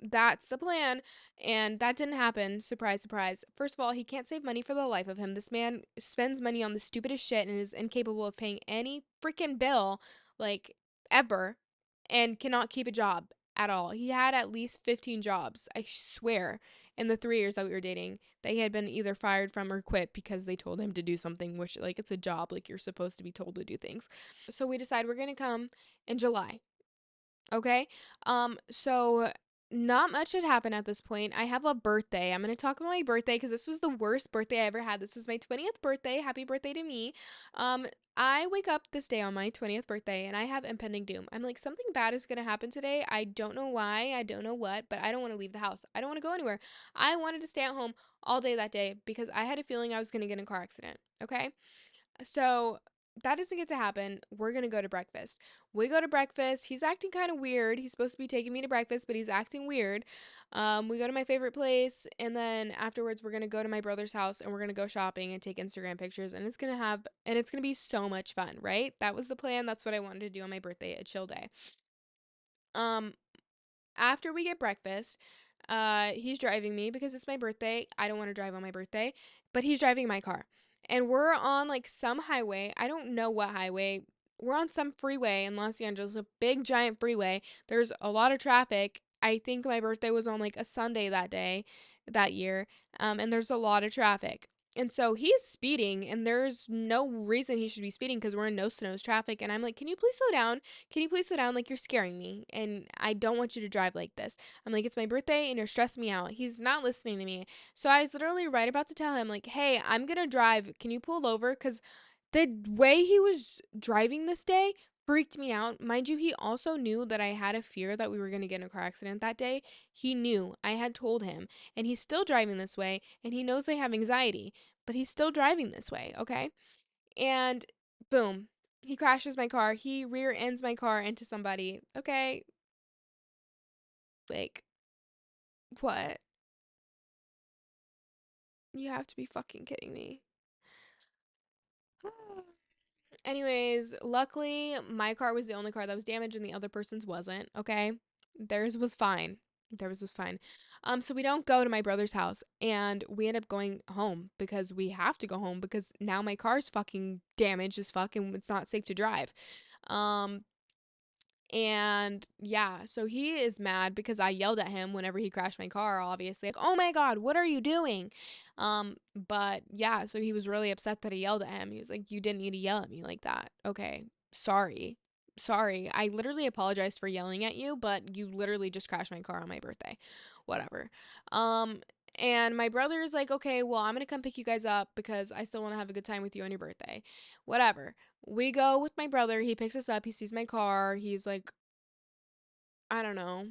that's the plan. And that didn't happen. Surprise, surprise. First of all, he can't save money for the life of him. This man spends money on the stupidest shit and is incapable of paying any freaking bill, like, ever, and cannot keep a job at all. He had at least 15 jobs, I swear. in the 3 years that we were dating that he had been either fired from or quit because they told him to do something, which, like, it's a job. Like, you're supposed to be told to do things. So we decide we're going to come in July. Okay. So not much had happened at this point. I have a birthday. I'm going to talk about my birthday because this was the worst birthday I ever had. This was my 20th birthday. Happy birthday to me. Um, I wake up this day on my 20th birthday and I have impending doom. I'm like, something bad is going to happen today. I don't know why. I don't know what, but I don't want to leave the house. I don't want to go anywhere. I wanted to stay at home all day that day because I had a feeling I was going to get in a car accident. Okay. So that doesn't get to happen. We're going to go to breakfast. We go to breakfast. He's acting kind of weird. He's supposed to be taking me to breakfast, but he's acting weird. We go to my favorite place. And then afterwards, we're going to go to my brother's house and we're going to go shopping and take Instagram pictures. And it's going to be so much fun, right? That was the plan. That's what I wanted to do on my birthday, a chill day. Um, After we get breakfast, he's driving me because it's my birthday. I don't want to drive on my birthday, but he's driving my car. And we're on like some highway. I don't know what highway. We're on some freeway in Los Angeles, a big giant freeway. There's a lot of traffic. I think my birthday was on like a Sunday that day, that year. And there's a lot of traffic. And so he's speeding, and there's no reason he should be speeding because we're in no snows traffic. And I'm like, can you please slow down? Can you please slow down? Like, you're scaring me, and I don't want you to drive like this. I'm like, it's my birthday, and you're stressing me out. He's not listening to me. So I was literally right about to tell him, like, hey, I'm going to drive. Can you pull over? Because the way he was driving this day freaked me out. Mind you, he also knew that I had a fear that we were going to get in a car accident that day. He knew. I had told him. And he's still driving this way, and he knows I have anxiety, but he's still driving this way, okay? And boom, he crashes my car. He rear ends my car into somebody. Okay, like, what? You have to be fucking kidding me. Anyways, luckily, my car was the only car that was damaged and the other person's wasn't, okay? Theirs was fine. Theirs was fine. So we don't go to my brother's house and we end up going home because we have to go home because now my car's fucking damaged as fuck and it's not safe to drive. Um, And yeah, so he is mad because I yelled at him whenever he crashed my car, obviously. Like, oh my God, what are you doing? But yeah, so he was really upset that I yelled at him. He was like, you didn't need to yell at me like that. Okay, sorry. Sorry. I literally apologized for yelling at you, but you literally just crashed my car on my birthday. Whatever. Um, and my brother is like, okay, well, I'm gonna come pick you guys up because I still want to have a good time with you on your birthday. Whatever. We go with my brother. He picks us up. He sees my car. He's like, I don't know.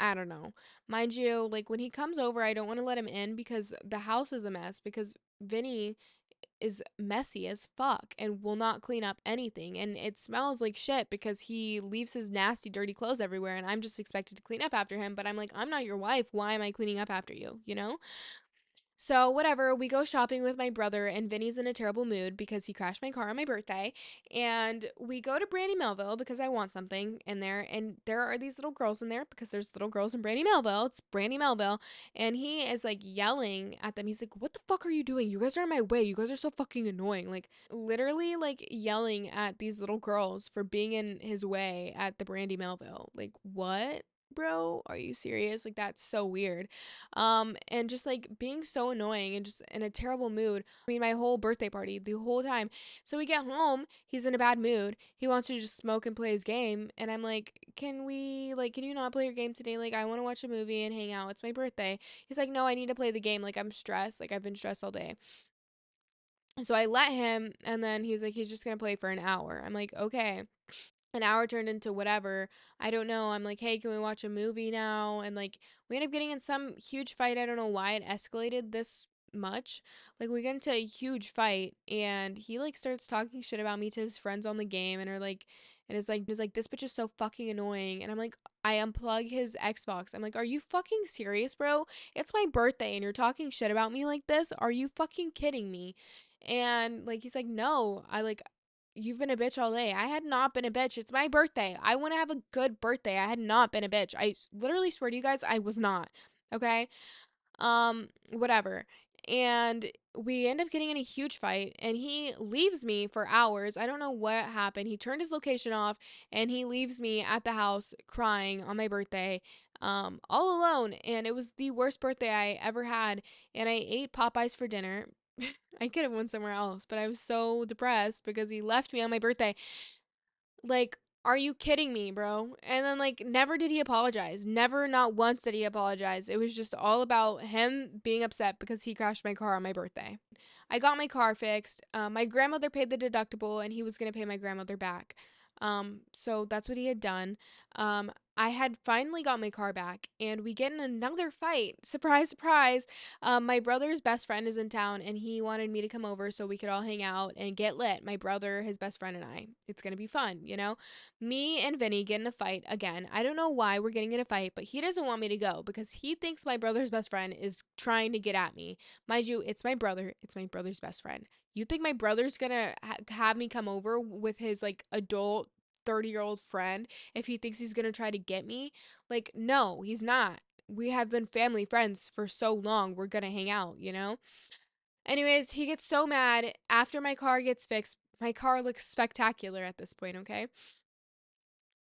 I don't know. Mind you, like when he comes over, I don't want to let him in because the house is a mess because Vinny is messy as fuck and will not clean up anything. And it smells like shit because he leaves his nasty, dirty clothes everywhere. And I'm just expected to clean up after him. But I'm like, I'm not your wife. Why am I cleaning up after you? You know? So, whatever, we go shopping with my brother, and Vinny's in a terrible mood because he crashed my car on my birthday. And we go to Brandy Melville because I want something in there. And there are these little girls in there because there's little girls in Brandy Melville. It's Brandy Melville. And he is like yelling at them. He's like, what the fuck are you doing? You guys are in my way. You guys are so fucking annoying. Like, literally, like yelling at these little girls for being in his way at the Brandy Melville. Like, what? Bro, are you serious? Like, that's so weird. And just like being so annoying and just in a terrible mood. I mean, my whole birthday party, the whole time. So we get home, he's in a bad mood. He wants to just smoke and play his game. And I'm like, can you not play your game today? Like, I want to watch a movie and hang out. It's my birthday. He's like, no, I need to play the game. Like, I'm stressed. Like, I've been stressed all day. So I let him, and then he's like, he's just gonna play for an hour. I'm like, okay. An hour turned into whatever. I don't know. I'm like, hey, can we watch a movie now? And like, we end up getting in some huge fight. I don't know why it escalated this much. Like, we get into a huge fight, and he like starts talking shit about me to his friends on the game, and are like, and is like, this bitch is so fucking annoying. And I'm like, I unplug his Xbox. I'm like, are you fucking serious, bro? It's my birthday, and you're talking shit about me like this? Are you fucking kidding me? And like, he's like, no, you've been a bitch all day. I had not been a bitch. It's my birthday. I want to have a good birthday. I had not been a bitch. I literally swear to you guys, I was not. Okay? Whatever. And we end up getting in a huge fight and he leaves me for hours. I don't know what happened. He turned his location off and he leaves me at the house crying on my birthday. all alone. And it was the worst birthday I ever had. And I ate Popeyes for dinner. I could have went somewhere else, but I was so depressed because he left me on my birthday. Like, are you kidding me, bro? And then, like, never did he apologize. Never, not once did he apologize. It was just all about him being upset because he crashed my car on my birthday. I got my car fixed. My grandmother paid the deductible, and he was going to pay my grandmother back. So that's what he had done. I had finally got my car back, and we get in another fight. Surprise, surprise. My brother's best friend is in town, and he wanted me to come over so we could all hang out and get lit. My brother, his best friend, and I. It's gonna be fun, you know? Me and Vinny get in a fight again. I don't know why we're getting in a fight, but he doesn't want me to go because he thinks my brother's best friend is trying to get at me. Mind you, it's my brother. It's my brother's best friend. You think my brother's gonna have me come over with his like adult 30-year-old friend if he thinks he's gonna try to get me? Like, no, he's not. We have been family friends for so long. We're gonna hang out, you know? Anyways, he gets so mad after my car gets fixed. My car looks spectacular at this point, okay?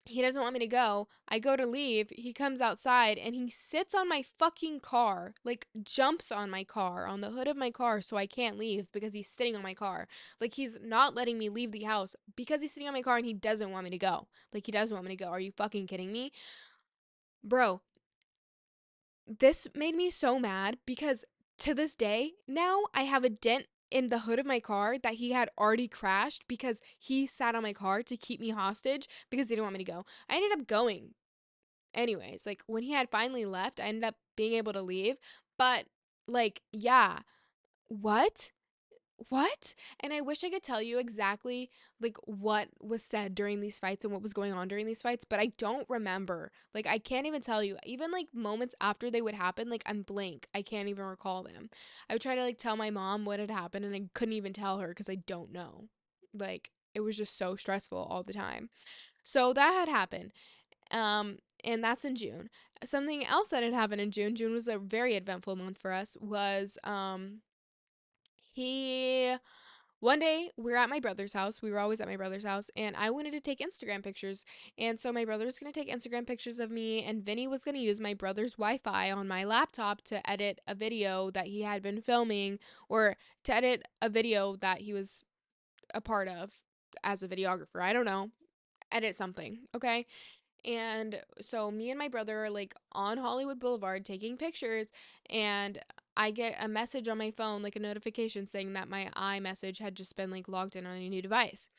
He doesn't want me to go. I go to leave. He comes outside and he sits on my fucking car, like jumps on my car, on the hood of my car, so I can't leave because he's sitting on my car. Like he's not letting me leave the house because he's sitting on my car and he doesn't want me to go. Like he doesn't want me to go. Are you fucking kidding me? Bro, this made me so mad because to this day, now I have a dent in the hood of my car that he had already crashed because he sat on my car to keep me hostage because he didn't want me to go. I ended up going anyways. Like when he had finally left, I ended up being able to leave. But like, yeah, what? What? And I wish I could tell you exactly like what was said during these fights and what was going on during these fights, but I don't remember. Like I can't even tell you. Even like moments after they would happen, like I'm blank. I can't even recall them. I would try to like tell my mom what had happened and I couldn't even tell her cuz I don't know. Like it was just so stressful all the time. So that had happened. And that's in June. Something else that had happened in June, June was a very eventful month for us, was he one day we were at my brother's house. We were always at my brother's house, and I wanted to take Instagram pictures. And so my brother was going to take Instagram pictures of me, and Vinny was going to use my brother's Wi-Fi on my laptop to edit a video that he had been filming, or to edit a video that he was a part of as a videographer. I don't know. Edit something, okay? And so me and my brother are like on Hollywood Boulevard taking pictures, and I get a message on my phone, like a notification saying that my iMessage had just been like logged in on a new device.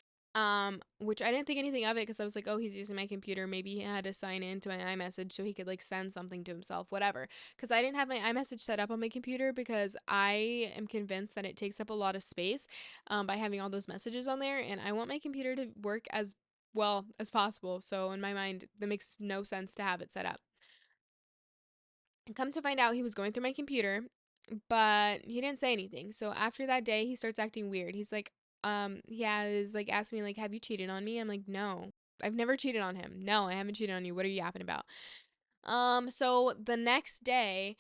Which I didn't think anything of it because I was like, oh, he's using my computer. Maybe he had to sign in to my iMessage so he could like send something to himself, whatever. Because I didn't have my iMessage set up on my computer because I am convinced that it takes up a lot of space by having all those messages on there. And I want my computer to work as well as possible. So in my mind, that makes no sense to have it set up. And come to find out, he was going through my computer, but he didn't say anything. So after that day, he starts acting weird. He's like, he has like asked me like, "Have you cheated on me?" I'm like, "No, I've never cheated on him. No, I haven't cheated on you. What are you yapping about?" So the next day,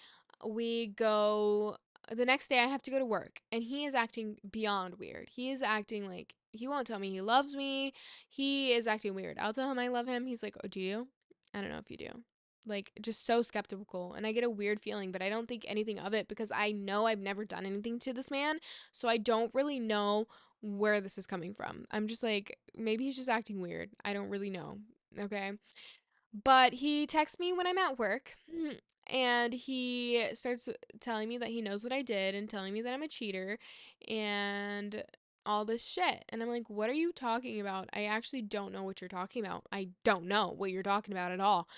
we go. The next day, I have to go to work, and he is acting beyond weird. He is acting like he won't tell me he loves me. He is acting weird. I'll tell him I love him. He's like, "Oh, do you?" I don't know if you do. Like, just so skeptical. And I get a weird feeling, but I don't think anything of it because I know I've never done anything to this man. So I don't really know where this is coming from. I'm just like, maybe he's just acting weird. I don't really know. Okay. But he texts me when I'm at work and he starts telling me that he knows what I did and telling me that I'm a cheater and all this shit. And I'm like, what are you talking about? I actually don't know what you're talking about. I don't know what you're talking about at all.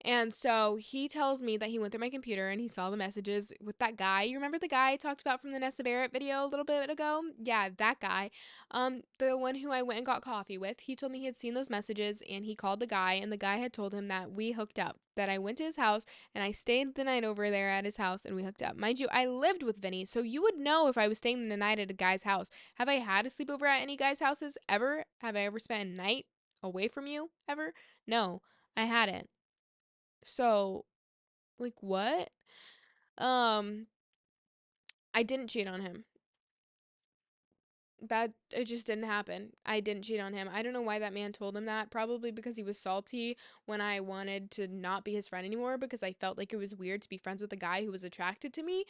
And so he tells me that he went through my computer and he saw the messages with that guy. You remember the guy I talked about from the Nessa Barrett video a little bit ago? Yeah, that guy. The one who I went and got coffee with. He told me he had seen those messages and he called the guy and the guy had told him that we hooked up. That I went to his house and I stayed the night over there at his house and we hooked up. Mind you, I lived with Vinny, so you would know if I was staying the night at a guy's house. Have I had a sleepover at any guy's houses ever? Have I ever spent a night away from you ever? No, I hadn't. So, like what? Um, I didn't cheat on him. that it just didn't happen. I didn't cheat on him. I don't know why that man told him that. Probably because he was salty when I wanted to not be his friend anymore because I felt like it was weird to be friends with a guy who was attracted to me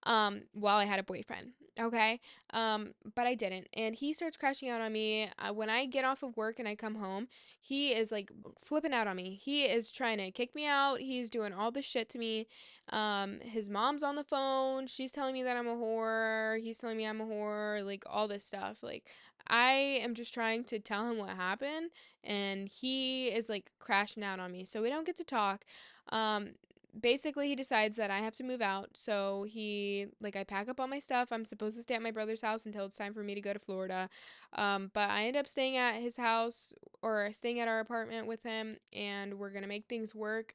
while I had a boyfriend. Okay. But I didn't. And he starts crashing out on me. When I get off of work and I come home, he is like flipping out on me. He is trying to kick me out. He's doing all this shit to me. His mom's on the phone. She's telling me that I'm a whore. He's telling me I'm a whore. Like all this stuff. Like I am just trying to tell him what happened, and he is like crashing out on me. So we don't get to talk. Um, Basically he decides that I have to move out. So I pack up all my stuff. I'm supposed to stay at my brother's house until it's time for me to go to Florida. But I end up staying at his house or staying at our apartment with him, and we're gonna make things work.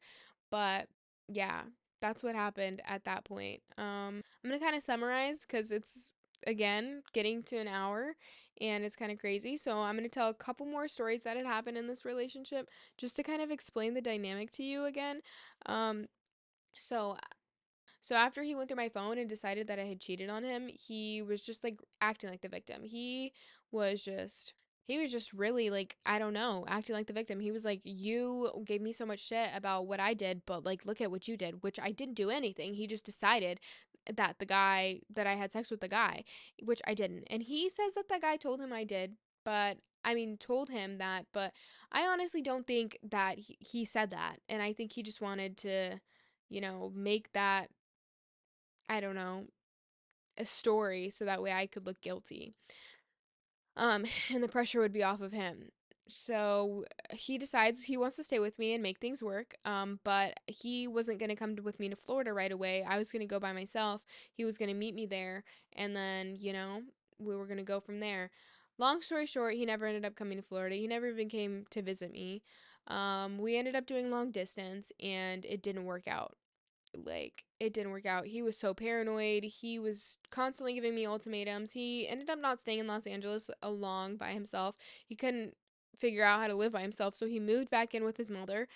But yeah, that's what happened at that point. I'm gonna kind of summarize because it's again getting to an hour and it's kind of crazy. So I'm gonna tell a couple more stories that had happened in this relationship just to kind of explain the dynamic to you again. Um, so so after he went through my phone and decided that I had cheated on him, he was just like acting like the victim. Was just he was just really like, I don't know, acting like the victim. He was like, "You gave me so much shit about what I did, but like look at what you did," which I didn't do anything. He just decided that I had sex with the guy, which I didn't. And he says that guy told him I did, but I mean, told him that, but I honestly don't think that he said that. And I think he just wanted to, make that, I don't know, a story so that way I could look guilty. And the pressure would be off of him. So he decides he wants to stay with me and make things work. But he wasn't going to come with me to Florida right away. I was going to go by myself. He was going to meet me there. And then, we were going to go from there. Long story short, he never ended up coming to Florida. He never even came to visit me. We ended up doing long distance and it didn't work out. Like it didn't work out. He was so paranoid. He was constantly giving me ultimatums. He ended up not staying in Los Angeles along by himself. He couldn't figure out how to live by himself, so he moved back in with his mother.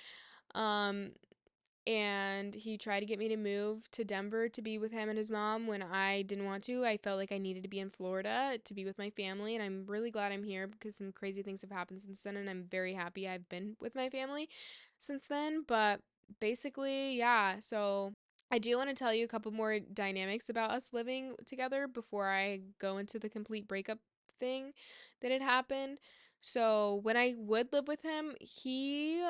Um and he tried to get me to move to Denver to be with him and his mom when I didn't want to. I felt like I needed to be in Florida to be with my family, and I'm really glad I'm here because some crazy things have happened since then, and I'm very happy I've been with my family since then. But basically, yeah, so I do want to tell you a couple more dynamics about us living together before I go into the complete breakup thing that had happened. So, when I would live with him, he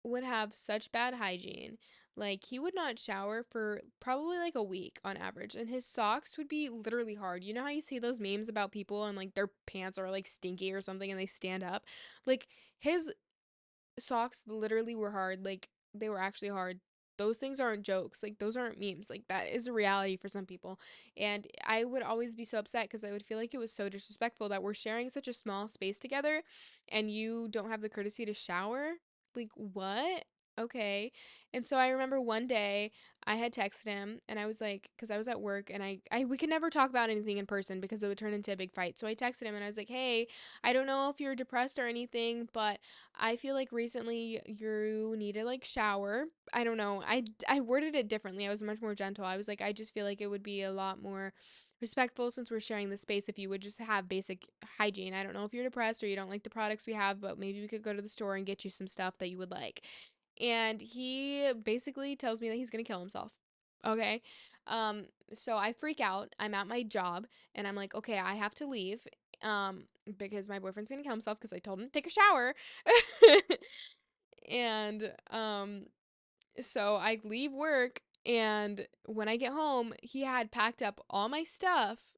would have such bad hygiene. Like, he would not shower for probably like a week on average, and his socks would be literally hard. You know how you see those memes about people and like their pants are like stinky or something and they stand up? Like, his socks literally were hard. Like they were actually hard. Those things aren't jokes. Like those aren't memes. Like that is a reality for some people. And I would always be so upset because I would feel like it was so disrespectful that we're sharing such a small space together and you don't have the courtesy to shower. Like what? Okay. And so I remember one day I had texted him and I was like, because I was at work and I we could never talk about anything in person because it would turn into a big fight. So I texted him and I was like, hey, I don't know if you're depressed or anything, but I feel like recently you need to like shower. I don't know. I worded it differently. I was much more gentle. I was like, I just feel like it would be a lot more respectful since we're sharing the space if you would just have basic hygiene. I don't know if you're depressed or you don't like the products we have, but maybe we could go to the store and get you some stuff that you would like. And he basically tells me that he's going to kill himself. Okay? Um so I freak out. I'm at my job and I'm like, "Okay, I have to leave." Um because my boyfriend's going to kill himself because I told him to take a shower. And so I leave work, and when I get home, he had packed up all my stuff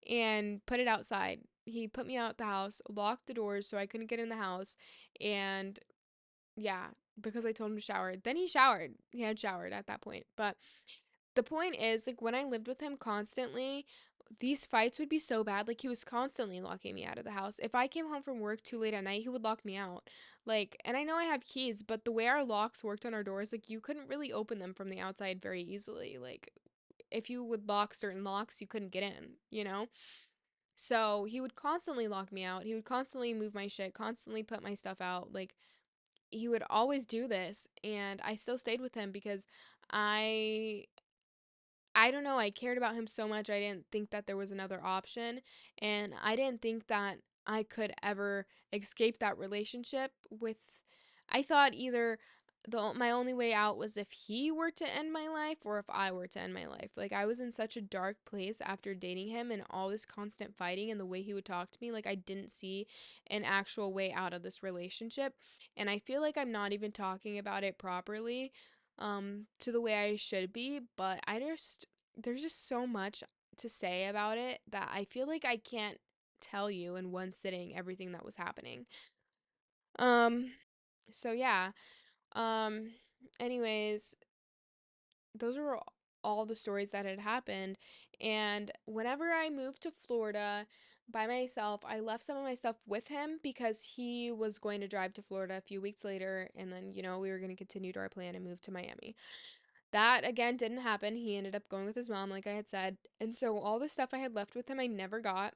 and put it outside. He put me out the house, locked the doors so I couldn't get in the house, and yeah, because I told him to shower. Then he showered. He had showered at that point. But the point is, like, when I lived with him constantly, these fights would be so bad. Like, he was constantly locking me out of the house. If I came home from work too late at night, he would lock me out. Like, and I know I have keys, but the way our locks worked on our doors, like, you couldn't really open them from the outside very easily. Like, if you would lock certain locks, you couldn't get in, you know? So he would constantly lock me out. He would constantly move my shit, constantly put my stuff out. Like, he would always do this. And I still stayed with him because I I don't know, I cared about him so much. I didn't think that there was another option, and I didn't think that I could ever escape that relationship with I thought either my only way out was if he were to end my life or if I were to end my life. Like I was in such a dark place after dating him and all this constant fighting and the way he would talk to me, like I didn't see an actual way out of this relationship. And I feel like I'm not even talking about it properly to the way I should be, but I just there's just so much to say about it that I feel like I can't tell you in one sitting everything that was happening. Um so yeah. Um anyways, those are all the stories that had happened, and whenever I moved to Florida by myself, I left some of my stuff with him because he was going to drive to Florida a few weeks later, and then we were going to continue to our plan and move to Miami. That again didn't happen. He ended up going with his mom, like I had said. And so all the stuff I had left with him, I never got.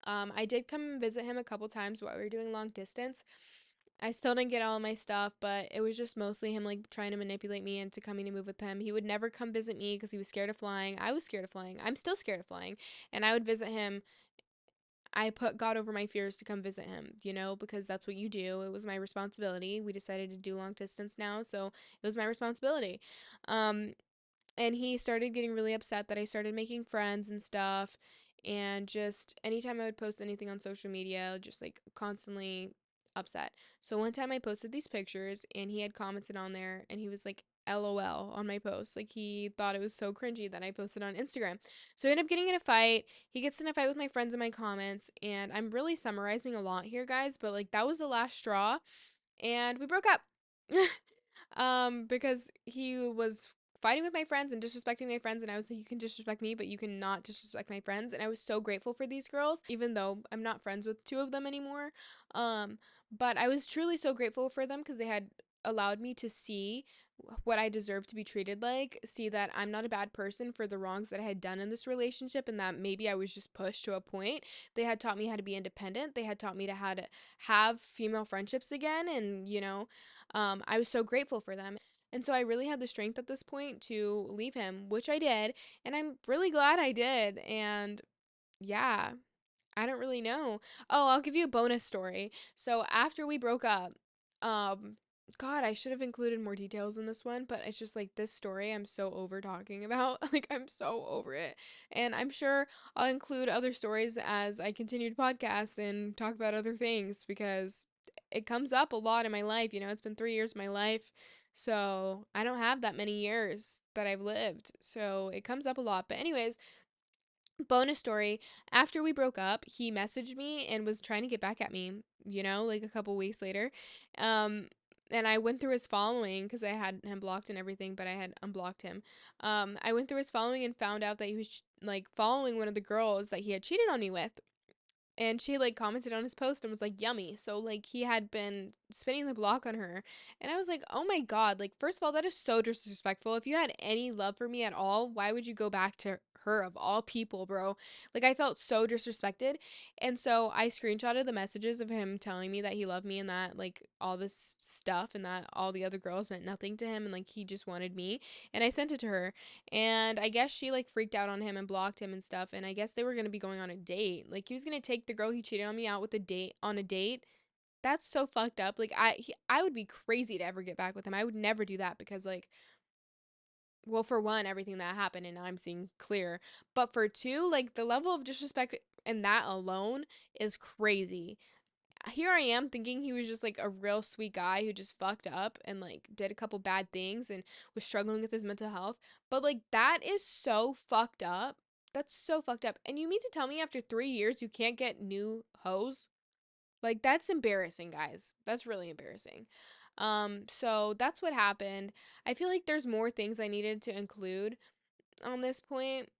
I did come and visit him a couple times while we were doing long distance. I still didn't get all of my stuff, but it was just mostly him like trying to manipulate me into coming to move with him. He would never come visit me because he was scared of flying. I was scared of flying. I'm still scared of flying. And I would visit him. I put God over my fears to come visit him, because that's what you do. It was my responsibility. We decided to do long distance now, so it was my responsibility. Um, and he started getting really upset that I started making friends and stuff. And just anytime I would post anything on social media, just like constantly upset. So one time I posted these pictures and he had commented on there and he was like, LOL on my post. Like he thought it was so cringy that I posted on Instagram. So I ended up getting in a fight. He gets in a fight with my friends in my comments. And I'm really summarizing a lot here, guys, but like that was the last straw. And we broke up. Because he was fighting with my friends and disrespecting my friends, and I was like, you can disrespect me, but you cannot disrespect my friends. And I was so grateful for these girls, even though I'm not friends with two of them anymore. Um, but I was truly so grateful for them because they had allowed me to see what I deserve to be treated like, see that I'm not a bad person for the wrongs that I had done in this relationship, and that maybe I was just pushed to a point. They had taught me how to be independent. They had taught me to how to have female friendships again, and I was so grateful for them. And so I really had the strength at this point to leave him, which I did. And I'm really glad I did. And yeah, I don't really know. Oh, I'll give you a bonus story. So after we broke up, um, God, I should have included more details in this one, but it's just like this story I'm so over talking about. Like I'm so over it. And I'm sure I'll include other stories as I continue to podcast and talk about other things because it comes up a lot in my life. It's been 3 years of my life. So I don't have that many years that I've lived. So it comes up a lot. But anyways, bonus story, after we broke up, he messaged me and was trying to get back at me, like a couple weeks later. Um and I went through his following because I had him blocked and everything, but I had unblocked him. I went through his following and found out that he was like following one of the girls that he had cheated on me with, and she like commented on his post and was like yummy. So like he had been spinning the block on her, and I was like, oh my god, like first of all, that is so disrespectful. If you had any love for me at all, why would you go back to her of all people, bro? Like I felt so disrespected. And so I screenshotted the messages of him telling me that he loved me and that like all this stuff and that all the other girls meant nothing to him and like he just wanted me, and I sent it to her. And I guess she like freaked out on him and blocked him and stuff. And I guess they were going to be going on a date. Like he was going to take the girl he cheated on me out with a date on a date. That's so fucked up. Like I would be crazy to ever get back with him. I would never do that because like, well, for one, everything that happened and now I'm seeing clear. But for two, like the level of disrespect and that alone is crazy. Here I am thinking he was just like a real sweet guy who just fucked up and like did a couple bad things and was struggling with his mental health. But like that is so fucked up. That's so fucked up. And you mean to tell me after 3 years you can't get new hoes? Like that's embarrassing, guys. That's really embarrassing. So that's what happened. I feel like there's more things I needed to include on this point,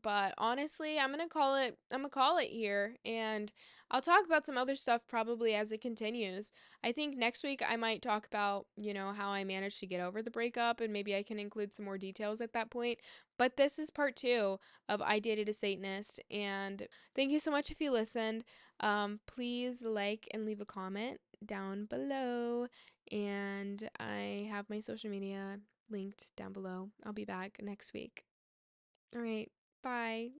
but honestly, I'm gonna call it here, and I'll talk about some other stuff probably as it continues. I think next week I might talk about, how I managed to get over the breakup, and maybe I can include some more details at that point. But this is part 2 of I Dated a Satanist, and thank you so much if you listened. Please like and leave a comment down below, and I have my social media linked down below. I'll be back next week. All right. Bye.